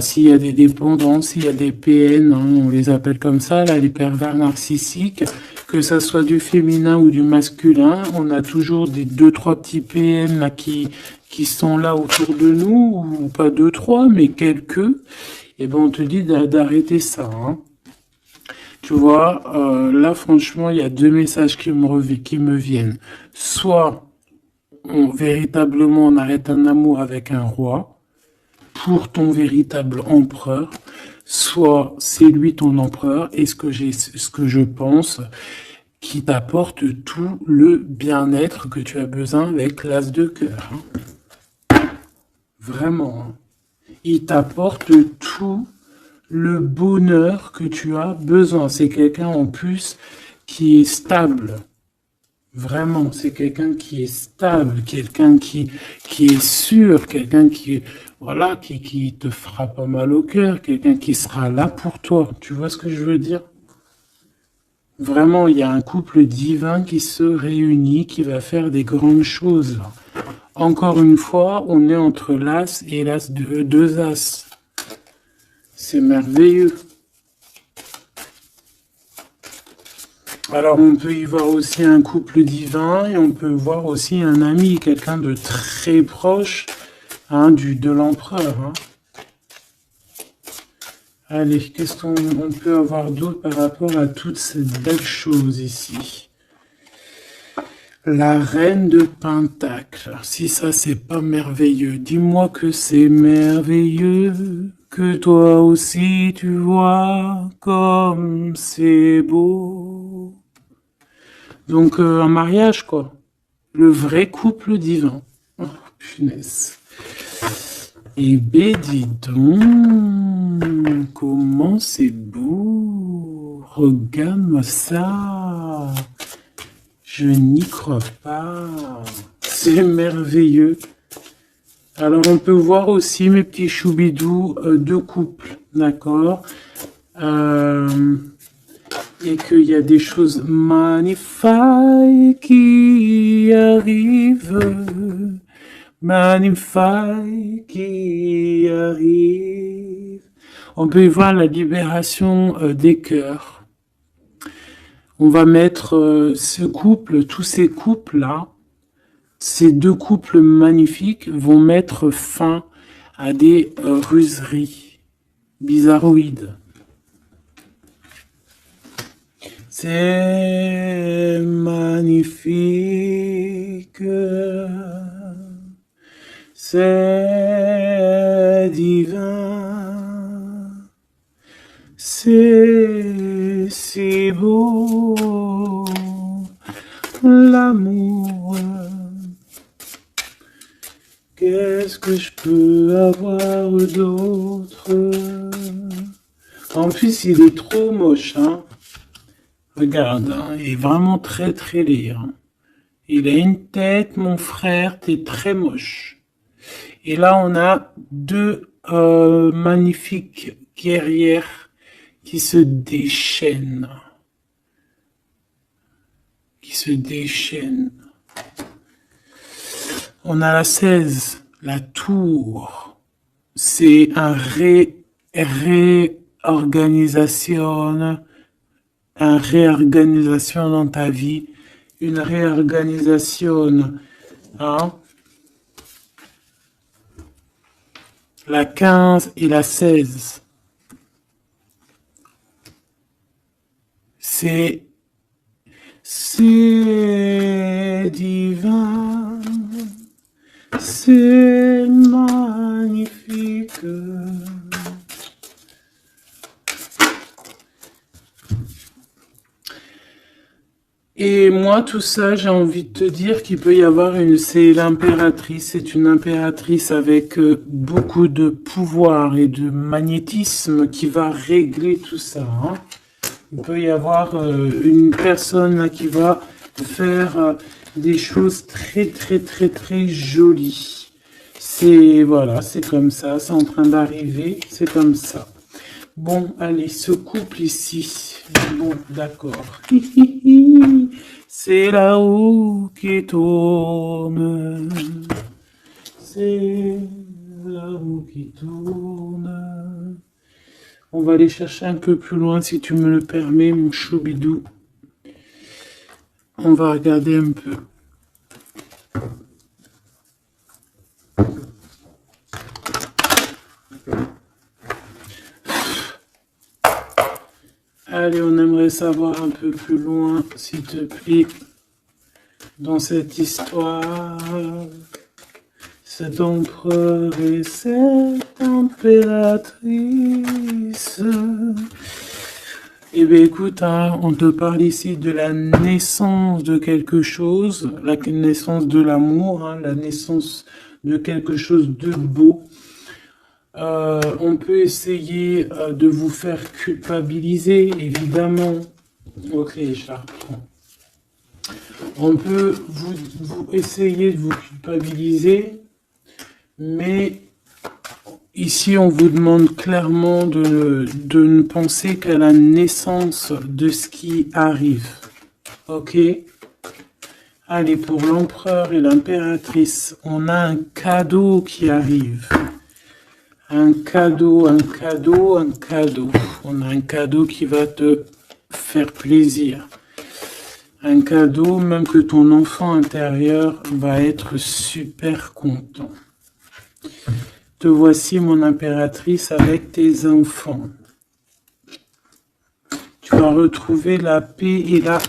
S'il y a des dépendances, s'il y a des PN, hein, on les appelle comme ça, là, les pervers narcissiques, que ça soit du féminin ou du masculin, on a toujours des 2-3 petits PN là, qui sont là autour de nous, ou pas 2-3, mais quelques. Et ben on te dit d'arrêter ça. Hein. Tu vois, là franchement, il y a deux messages qui me viennent. Soit véritablement on arrête un amour avec un roi, pour ton véritable empereur, soit c'est lui ton empereur, et ce que je pense, qui t'apporte tout le bien-être que tu as besoin avec l'as de cœur. Hein. Vraiment. Hein. Il t'apporte tout le bonheur que tu as besoin. C'est quelqu'un en plus qui est stable. Vraiment, c'est quelqu'un qui est stable, quelqu'un qui est sûr, quelqu'un qui, voilà, qui te fera pas mal au cœur, quelqu'un qui sera là pour toi. Tu vois ce que je veux dire? Vraiment, il y a un couple divin qui se réunit, qui va faire des grandes choses. Encore une fois, on est entre l'as et l'as de deux as. C'est merveilleux. Alors, on peut y voir aussi un couple divin et on peut voir aussi un ami, quelqu'un de très proche hein, de l'empereur. Hein. Allez, qu'est-ce qu'on peut avoir d'autre par rapport à toutes ces belles choses ici? La reine de Pentacle. Si ça, c'est pas merveilleux, dis-moi que c'est merveilleux. Que toi aussi, tu vois comme c'est beau. Donc, un mariage, quoi. Le vrai couple divin. Oh, punaise. Eh ben, dis donc, comment c'est beau. Regarde-moi ça. Je n'y crois pas. C'est merveilleux. Alors, on peut voir aussi, mes petits choubidous, deux couples, d'accord et qu'il y a des choses magnifiques qui arrivent, magnifiques qui arrivent. On peut y voir la libération des cœurs. On va mettre ce couple, tous ces couples-là, ces deux couples magnifiques vont mettre fin à des ruseries bizarroïdes. C'est magnifique, c'est divin, c'est si beau, l'amour. Qu'est-ce que je peux avoir d'autre? En plus, il est trop moche, hein. Regarde, hein, il est vraiment très très laid. Hein. Il a une tête, mon frère, t'es très moche. Et là, on a deux magnifiques guerrières qui se déchaînent. On a la 16, la tour. C'est un réorganisation dans ta vie, une réorganisation. Hein? La 15 et la 16. C'est divin, c'est magnifique. Et moi, tout ça, j'ai envie de te dire qu'il peut y avoir c'est l'impératrice, c'est une impératrice avec beaucoup de pouvoir et de magnétisme qui va régler tout ça. Hein. Il peut y avoir une personne là, qui va faire des choses très très très très jolies. Voilà, c'est comme ça, c'est en train d'arriver, c'est comme ça. Bon, allez, ce couple ici, bon, d'accord. C'est la roue qui tourne. C'est la roue qui tourne. On va aller chercher un peu plus loin, si tu me le permets, mon choubidou. On va regarder un peu. Allez, on aimerait savoir un peu plus loin, s'il te plaît, dans cette histoire. Cet empereur et cette impératrice. Eh bien, écoute, hein, on te parle ici de la naissance de quelque chose, la naissance de l'amour, hein, la naissance de quelque chose de beau. On peut essayer de vous faire culpabiliser, évidemment. Ok, je la reprends. On peut vous essayer de vous culpabiliser, mais ici on vous demande clairement de ne penser qu'à la naissance de ce qui arrive. Ok? Allez, pour l'empereur et l'impératrice, on a un cadeau qui arrive. Un cadeau, un cadeau, un cadeau. On a un cadeau qui va te faire plaisir. Un cadeau, même que ton enfant intérieur va être super content. Te voici, mon impératrice, avec tes enfants. Tu vas retrouver la paix et la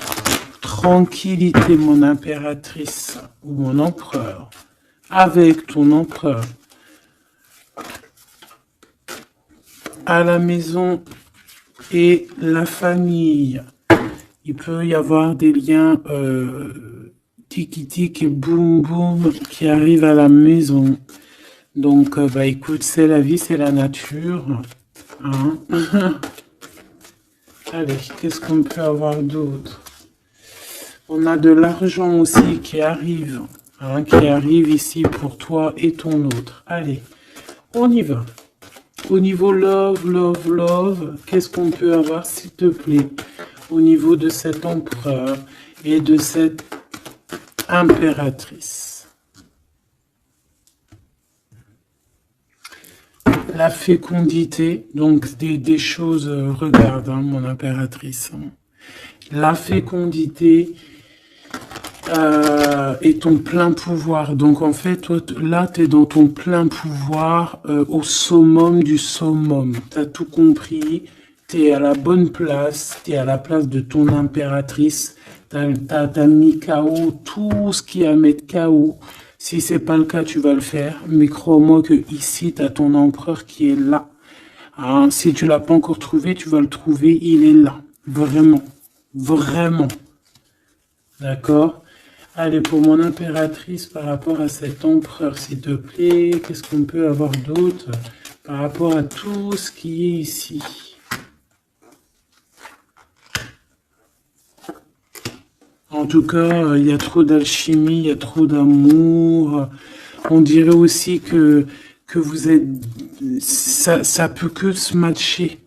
tranquillité, mon impératrice, ou mon empereur, avec ton empereur. À la maison et la famille. Il peut y avoir des liens tiki-tic et boum-boum qui arrivent à la maison. Donc, bah écoute, c'est la vie, c'est la nature. Hein. Allez, qu'est-ce qu'on peut avoir d'autre? On a de l'argent aussi qui arrive. Hein, qui arrive ici pour toi et ton autre. Allez, on y va. Au niveau love, love, love, qu'est-ce qu'on peut avoir, s'il te plaît, au niveau de cet empereur et de cette impératrice? La fécondité, donc des choses, regarde, hein, mon impératrice. Hein. La fécondité et ton plein pouvoir. Donc en fait, toi, là, tu es dans ton plein pouvoir au summum du summum. Tu as tout compris, tu es à la bonne place, tu es à la place de ton impératrice. Tu as mis KO tout ce qui est à mettre KO. Si c'est pas le cas, tu vas le faire. Mais crois-moi que ici, tu as ton empereur qui est là. Hein, si tu l'as pas encore trouvé, tu vas le trouver. Il est là. Vraiment. Vraiment. D'accord? Allez, pour mon impératrice, par rapport à cet empereur, s'il te plaît, qu'est-ce qu'on peut avoir d'autre par rapport à tout ce qui est ici? En tout cas, il y a trop d'alchimie, il y a trop d'amour. On dirait aussi que vous êtes... Ça peut que se matcher.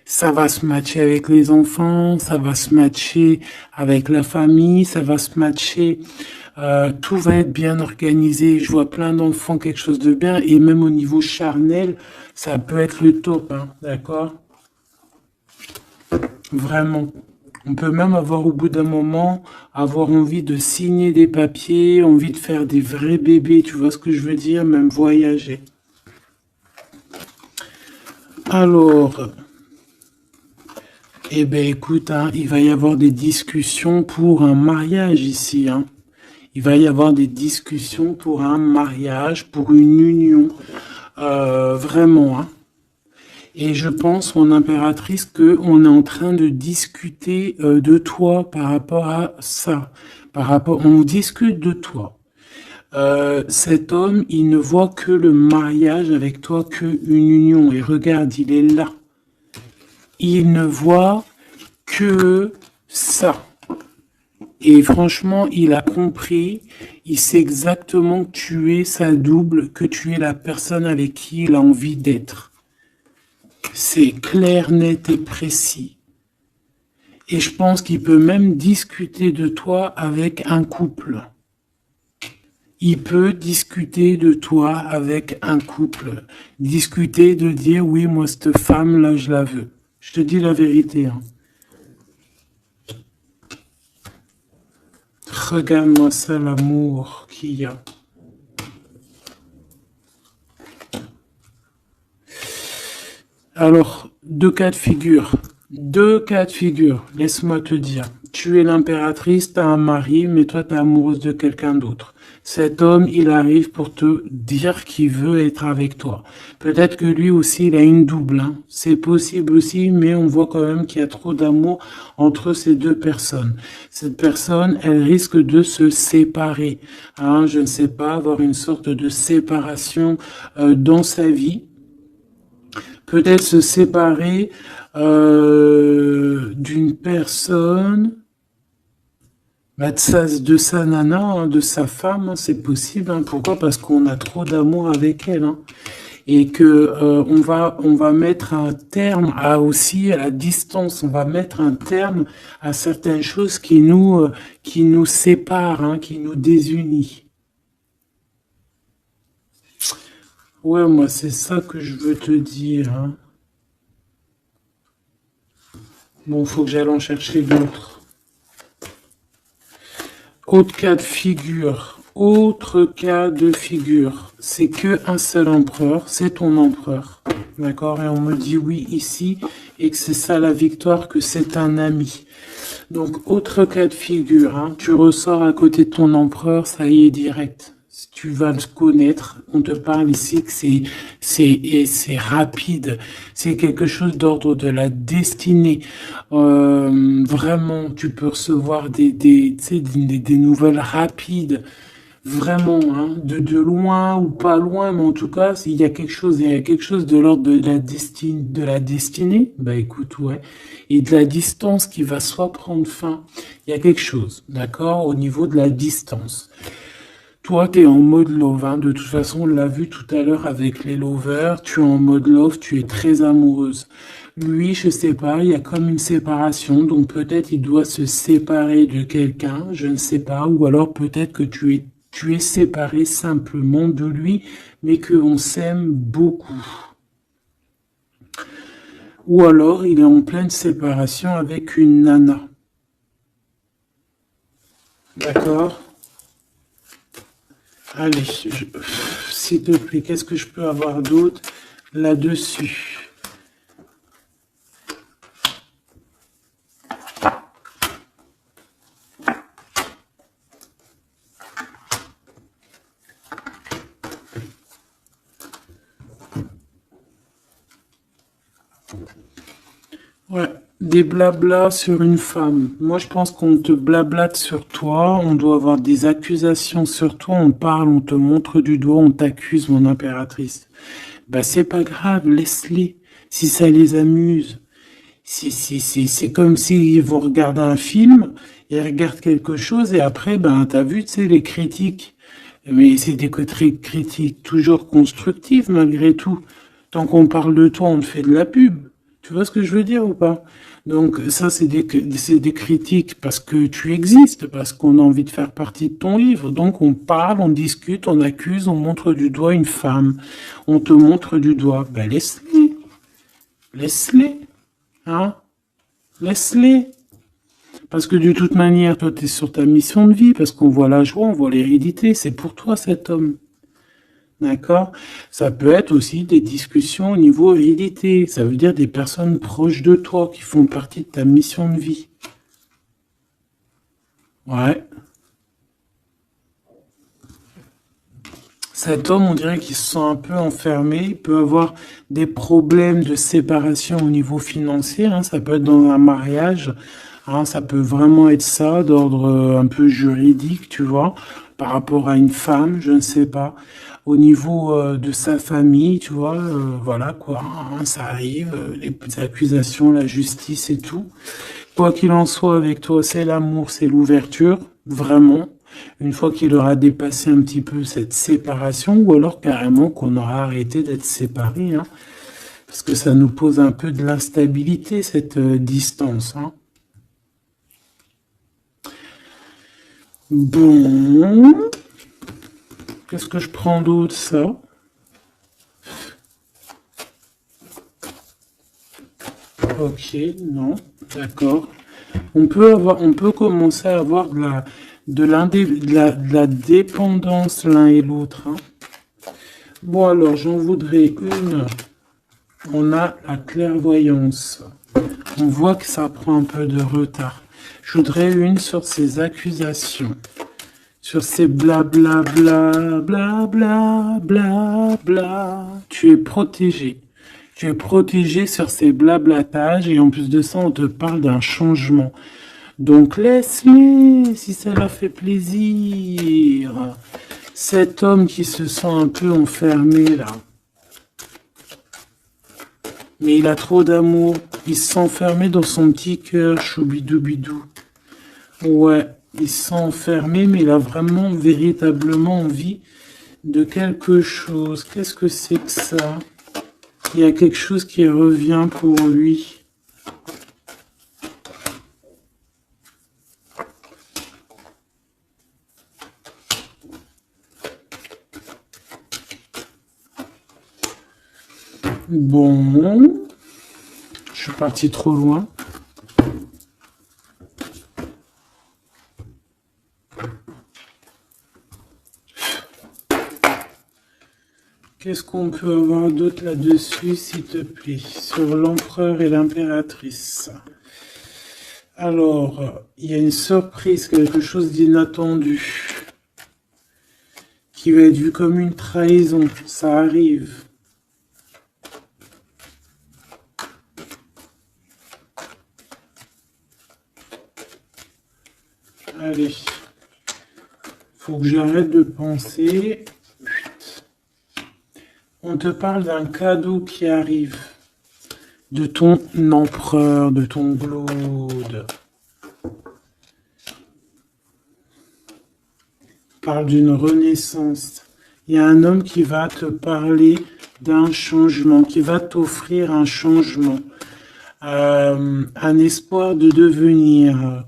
Ça va se matcher avec les enfants, ça va se matcher avec la famille, ça va se matcher. Tout va être bien organisé. Je vois plein d'enfants, quelque chose de bien. Et même au niveau charnel, ça peut être le top. Hein, d'accord? Vraiment. On peut même avoir au bout d'un moment, avoir envie de signer des papiers, envie de faire des vrais bébés. Tu vois ce que je veux dire? Même voyager. Alors... Eh bien, écoute, hein, il va y avoir des discussions pour un mariage ici. Hein. Il va y avoir des discussions pour un mariage, pour une union. Vraiment. Hein. Et je pense, mon impératrice, qu'on est en train de discuter de toi par rapport à ça. On discute de toi. Cet homme, il ne voit que le mariage avec toi, qu'une union. Et regarde, il est là. Il ne voit que ça. Et franchement, il a compris, il sait exactement que tu es sa double, que tu es la personne avec qui il a envie d'être. C'est clair, net et précis. Et je pense qu'il peut même discuter de toi avec un couple. Il peut discuter de toi avec un couple. Discuter de dire, oui, moi, cette femme-là, je la veux. Je te dis la vérité. Hein. Regarde-moi ça, l'amour qu'il y a. Alors, deux cas de figure. Deux cas de figure. Laisse-moi te dire. Tu es l'impératrice, tu as un mari, mais toi, tu es amoureuse de quelqu'un d'autre. Cet homme, il arrive pour te dire qu'il veut être avec toi. Peut-être que lui aussi, il a une double. Hein. C'est possible aussi, mais on voit quand même qu'il y a trop d'amour entre ces deux personnes. Cette personne, elle risque de se séparer. Hein, je ne sais pas, avoir une sorte de séparation dans sa vie. Peut-être se séparer d'une personne, bah, de sa nana, hein, de sa femme, hein, c'est possible. Hein. Pourquoi? Parce qu'on a trop d'amour avec elle. Hein. Et que on va mettre un terme à aussi à la distance. On va mettre un terme à certaines choses qui nous séparent, hein, qui nous désunissent. Ouais, moi, c'est ça que je veux te dire. Hein. Bon, faut que j'aille en chercher d'autres. Autre cas de figure. Autre cas de figure. C'est que un seul empereur, c'est ton empereur. D'accord? Et on me dit oui ici, et que c'est ça la victoire, que c'est un ami. Donc, autre cas de figure. Hein. Tu ressors à côté de ton empereur, ça y est direct. Tu vas le connaître. On te parle ici que c'est rapide. C'est quelque chose d'ordre de la destinée. Vraiment, tu peux recevoir des nouvelles rapides. Vraiment, hein, de loin ou pas loin, mais en tout cas, s'il y a quelque chose, il y a quelque chose de l'ordre de la destinée, bah écoute, ouais, et de la distance qui va soit prendre fin. Il y a quelque chose, d'accord, au niveau de la distance. Toi, tu es en mode love, hein. De toute façon, on l'a vu tout à l'heure avec les lovers, tu es en mode love, tu es très amoureuse. Lui, je sais pas, il y a comme une séparation, donc peut-être il doit se séparer de quelqu'un, je ne sais pas, ou alors peut-être que tu es séparé simplement de lui, mais qu'on s'aime beaucoup. Ou alors il est en pleine séparation avec une nana. D'accord? Allez, s'il te plaît, qu'est-ce que je peux avoir d'autre là-dessus? Ouais, des blablas sur une femme. Moi, je pense qu'on te blablate sur toi, on doit avoir des accusations sur toi, on parle, on te montre du doigt, on t'accuse, mon impératrice. Bah, c'est pas grave, laisse-les, si ça les amuse. C'est comme s'ils vont regarder un film, ils regardent quelque chose et après, ben, t'as vu, tu sais, les critiques. Mais c'est des critiques toujours constructives malgré tout. Tant qu'on parle de toi, on te fait de la pub. Tu vois ce que je veux dire ou pas? Donc ça, c'est des critiques parce que tu existes, parce qu'on a envie de faire partie de ton livre. Donc on parle, on discute, on accuse, on montre du doigt une femme. On te montre du doigt. Ben laisse-les. Laisse-les. Hein? Laisse-les. Parce que de toute manière, toi, tu es sur ta mission de vie, parce qu'on voit la joie, on voit l'hérédité. C'est pour toi cet homme. D'accord? Ça peut être aussi des discussions au niveau hérédité. Ça veut dire des personnes proches de toi qui font partie de ta mission de vie. Ouais. Cet homme, on dirait qu'il se sent un peu enfermé. Il peut avoir des problèmes de séparation au niveau financier. Hein. Ça peut être dans un mariage. Hein. Ça peut vraiment être ça, d'ordre un peu juridique, tu vois, par rapport à une femme, je ne sais pas. Au niveau de sa famille, tu vois, voilà quoi, hein, ça arrive, les accusations, la justice et tout. Quoi qu'il en soit avec toi, c'est l'amour, c'est l'ouverture, vraiment. Une fois qu'il aura dépassé un petit peu cette séparation, ou alors carrément qu'on aura arrêté d'être séparés, hein, parce que ça nous pose un peu de l'instabilité, cette distance. Hein. Bon. Qu'est-ce que je prends d'autre, ça? Ok, non, d'accord. On peut commencer à avoir de la dépendance l'un et l'autre, hein. Bon, alors, j'en voudrais une. On a la clairvoyance. On voit que ça prend un peu de retard. Je voudrais une sur ces accusations. Sur ces blabla, bla, bla, bla, bla, bla. Tu es protégé. Tu es protégé sur ces blablatages et en plus de ça, on te parle d'un changement. Donc laisse-les si ça leur fait plaisir. Cet homme qui se sent un peu enfermé là. Mais il a trop d'amour. Il se sent enfermé dans son petit cœur, choubidou-bidou. Ouais, il se sent enfermé, mais il a vraiment, véritablement envie de quelque chose. Qu'est-ce que c'est que ça? Il y a quelque chose qui revient pour lui. Bon, je suis parti trop loin. Qu'est-ce qu'on peut avoir d'autre là-dessus, s'il te plaît, sur l'empereur et l'impératrice? Alors, il y a une surprise, quelque chose d'inattendu, qui va être vu comme une trahison. Ça arrive. Allez, faut que j'arrête de penser. On te parle d'un cadeau qui arrive, de ton empereur, de ton Glaude. Parle d'une renaissance. Il y a un homme qui va te parler d'un changement, qui va t'offrir un changement, un espoir de devenir,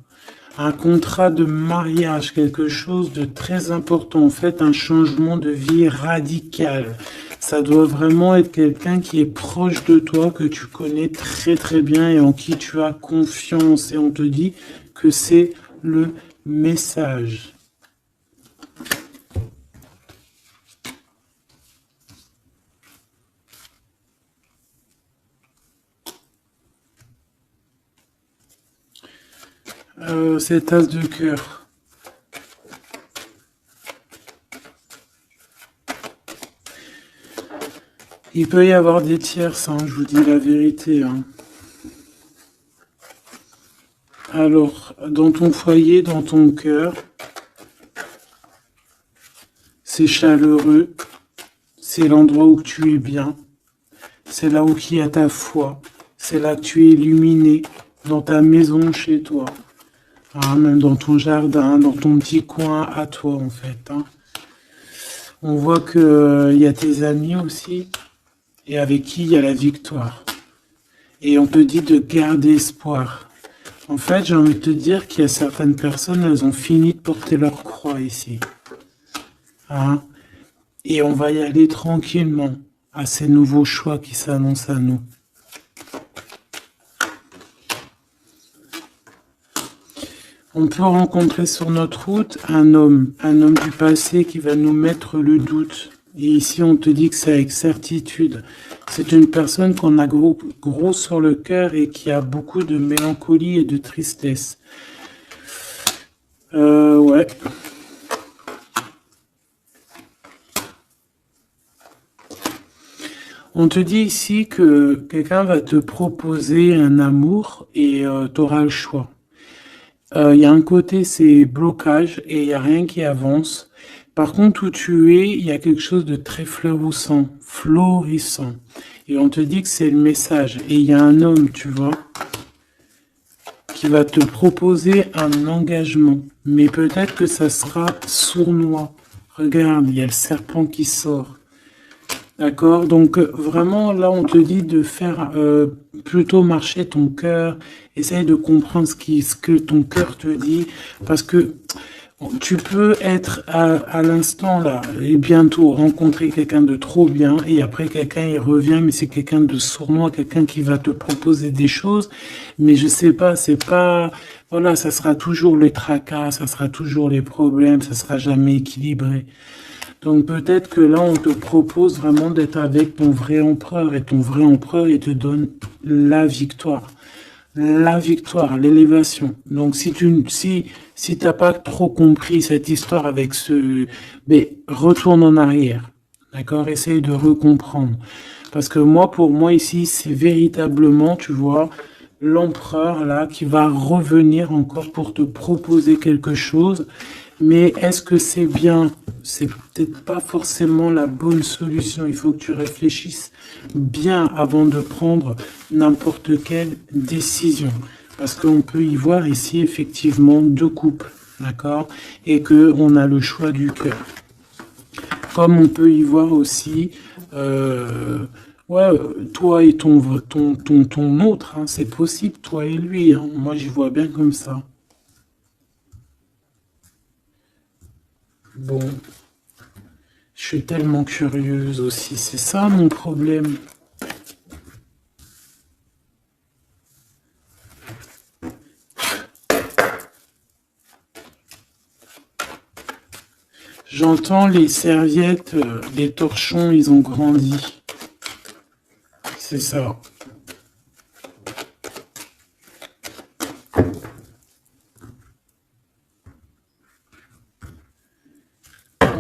un contrat de mariage, quelque chose de très important, en fait, un changement de vie radical. Ça doit vraiment être quelqu'un qui est proche de toi, que tu connais très très bien et en qui tu as confiance. Et on te dit que c'est le message. Cette as de cœur. Il peut y avoir des tierces, hein, je vous dis la vérité, hein. Alors, dans ton foyer, dans ton cœur, c'est chaleureux, c'est l'endroit où tu es bien, c'est là où il y a ta foi, c'est là que tu es illuminé, dans ta maison, chez toi, hein, même dans ton jardin, dans ton petit coin à toi, en fait, hein. On voit qu'il y a tes amis aussi, et avec qui il y a la victoire. Et on te dit de garder espoir. En fait, j'ai envie de te dire qu'il y a certaines personnes, elles ont fini de porter leur croix ici. Hein? Et on va y aller tranquillement à ces nouveaux choix qui s'annoncent à nous. On peut rencontrer sur notre route un homme du passé qui va nous mettre le doute. Et ici, on te dit que c'est avec certitude. C'est une personne qu'on a gros sur le cœur et qui a beaucoup de mélancolie et de tristesse. Ouais. On te dit ici que quelqu'un va te proposer un amour et tu auras le choix. Il y a un côté, c'est blocage et il n'y a rien qui avance. Par contre, où tu es, il y a quelque chose de très florissant. Et on te dit que c'est le message. Et il y a un homme, tu vois, qui va te proposer un engagement. Mais peut-être que ça sera sournois. Regarde, il y a le serpent qui sort. D'accord? Donc vraiment, là, on te dit de faire plutôt marcher ton cœur. Essaye de comprendre ce que ton cœur te dit. Parce que Tu peux être à l'instant là et bientôt rencontrer quelqu'un de trop bien et après quelqu'un il revient mais c'est quelqu'un de sournois, quelqu'un qui va te proposer des choses mais je sais pas, c'est pas voilà, ça sera toujours les tracas, ça sera toujours les problèmes, ça sera jamais équilibré. Donc peut-être que là on te propose vraiment d'être avec ton vrai empereur et ton vrai empereur il te donne la victoire. La victoire, l'élévation. Donc si t'as pas trop compris cette histoire avec ce, mais retourne en arrière, d'accord? Essaye de recomprendre. Parce que moi, pour moi ici, c'est véritablement, tu vois, l'empereur là qui va revenir encore pour te proposer quelque chose. Mais est-ce que c'est bien? C'est peut-être pas forcément la bonne solution. Il faut que tu réfléchisses bien avant de prendre n'importe quelle décision. Parce qu'on peut y voir ici effectivement deux couples, d'accord? Et que on a le choix du cœur. Comme on peut y voir aussi, ouais, toi et ton autre, hein, c'est possible, toi et lui. Hein. Moi, j'y vois bien comme ça. Bon, je suis tellement curieuse aussi, c'est ça mon problème. J'entends les serviettes, les torchons, ils ont grandi. C'est ça.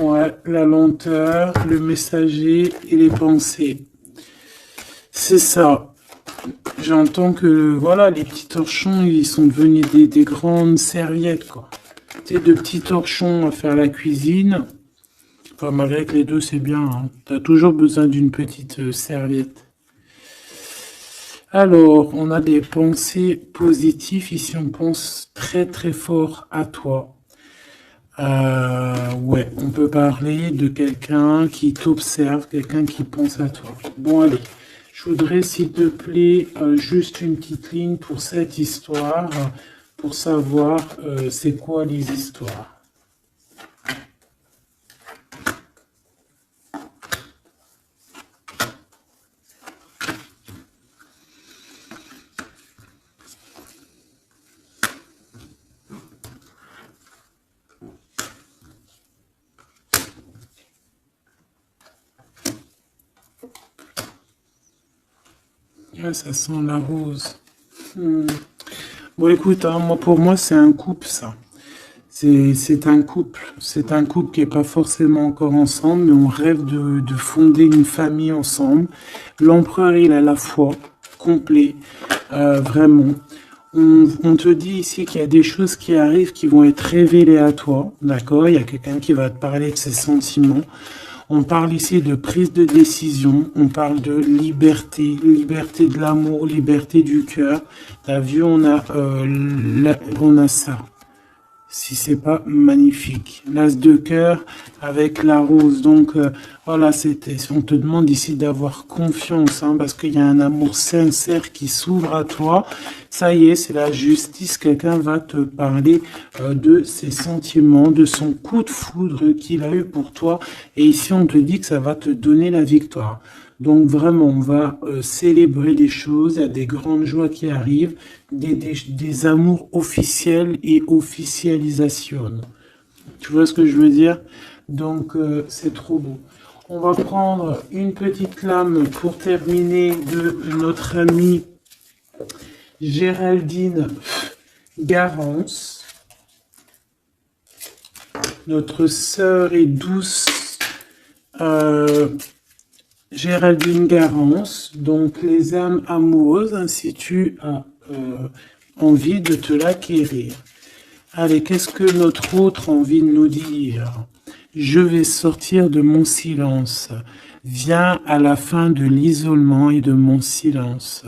Ouais, la lenteur, le messager et les pensées. C'est ça. J'entends que, voilà, les petits torchons, ils sont devenus des grandes serviettes, quoi. Tu sais, de petits torchons à faire la cuisine. Enfin, malgré que les deux, c'est bien. Hein. Tu as toujours besoin d'une petite serviette. Alors, on a des pensées positives. Ici, on pense très très fort à toi. Ouais, on peut parler de quelqu'un qui t'observe, quelqu'un qui pense à toi. Bon, allez, je voudrais, s'il te plaît, juste une petite ligne pour cette histoire, pour savoir c'est quoi les histoires. Ouais, ça sent la rose. Hmm. Bon, écoute, hein, moi, pour moi, c'est un couple, ça. C'est un couple. C'est un couple qui n'est pas forcément encore ensemble, mais on rêve de fonder une famille ensemble. L'empereur, il a la foi, complet, vraiment. On te dit ici qu'il y a des choses qui arrivent qui vont être révélées à toi, d'accord? Il y a quelqu'un qui va te parler de ses sentiments. On parle ici de prise de décision, on parle de liberté, liberté de l'amour, liberté du cœur. T'as vu, on a ça. Si c'est pas magnifique. L'as de cœur avec la rose. Donc voilà, on te demande ici d'avoir confiance, hein, parce qu'il y a un amour sincère qui s'ouvre à toi. Ça y est, c'est la justice. Quelqu'un va te parler de ses sentiments, de son coup de foudre qu'il a eu pour toi. Et ici, on te dit que ça va te donner la victoire. Donc vraiment, on va célébrer les choses, il y a des grandes joies qui arrivent, des amours officiels et officialisation. Tu vois ce que je veux dire? Donc c'est trop beau. On va prendre une petite lame pour terminer de notre amie Géraldine Garance, notre sœur et douce Géraldine Garance, donc les âmes amoureuses, hein, si tu as envie de te l'acquérir. Allez, qu'est-ce que notre autre a envie de nous dire? Je vais sortir de mon silence. Viens à la fin de l'isolement et de mon silence.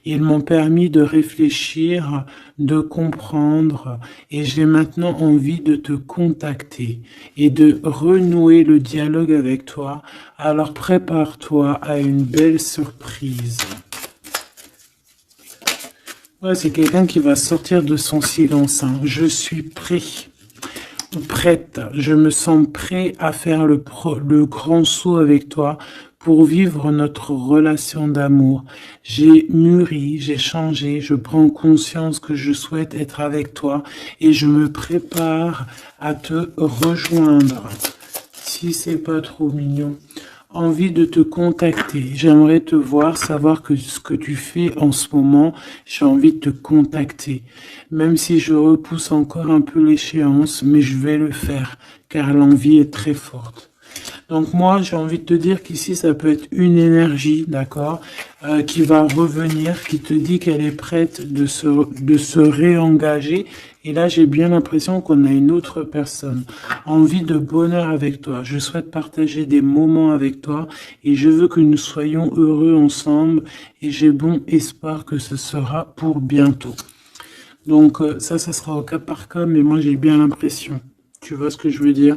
Ils m'ont permis de réfléchir, de comprendre, et j'ai maintenant envie de te contacter et de renouer le dialogue avec toi. Alors prépare-toi à une belle surprise. Ouais, c'est quelqu'un qui va sortir de son silence. Hein. Je suis prêt. prête, je me sens prêt à faire le grand saut avec toi pour vivre notre relation d'amour. J'ai mûri, j'ai changé, je prends conscience que je souhaite être avec toi et je me prépare à te rejoindre. Si c'est pas trop mignon. Envie de te contacter. J'aimerais te voir, savoir que ce que tu fais en ce moment, j'ai envie de te contacter. Même si je repousse encore un peu l'échéance, mais je vais le faire, car l'envie est très forte. Donc moi, j'ai envie de te dire qu'ici, ça peut être une énergie, d'accord, qui va revenir, qui te dit qu'elle est prête de se réengager. Et là, j'ai bien l'impression qu'on a une autre personne. Envie de bonheur avec toi. Je souhaite partager des moments avec toi et je veux que nous soyons heureux ensemble. Et j'ai bon espoir que ce sera pour bientôt. Donc ça sera au cas par cas, mais moi, j'ai bien l'impression. Tu vois ce que je veux dire ?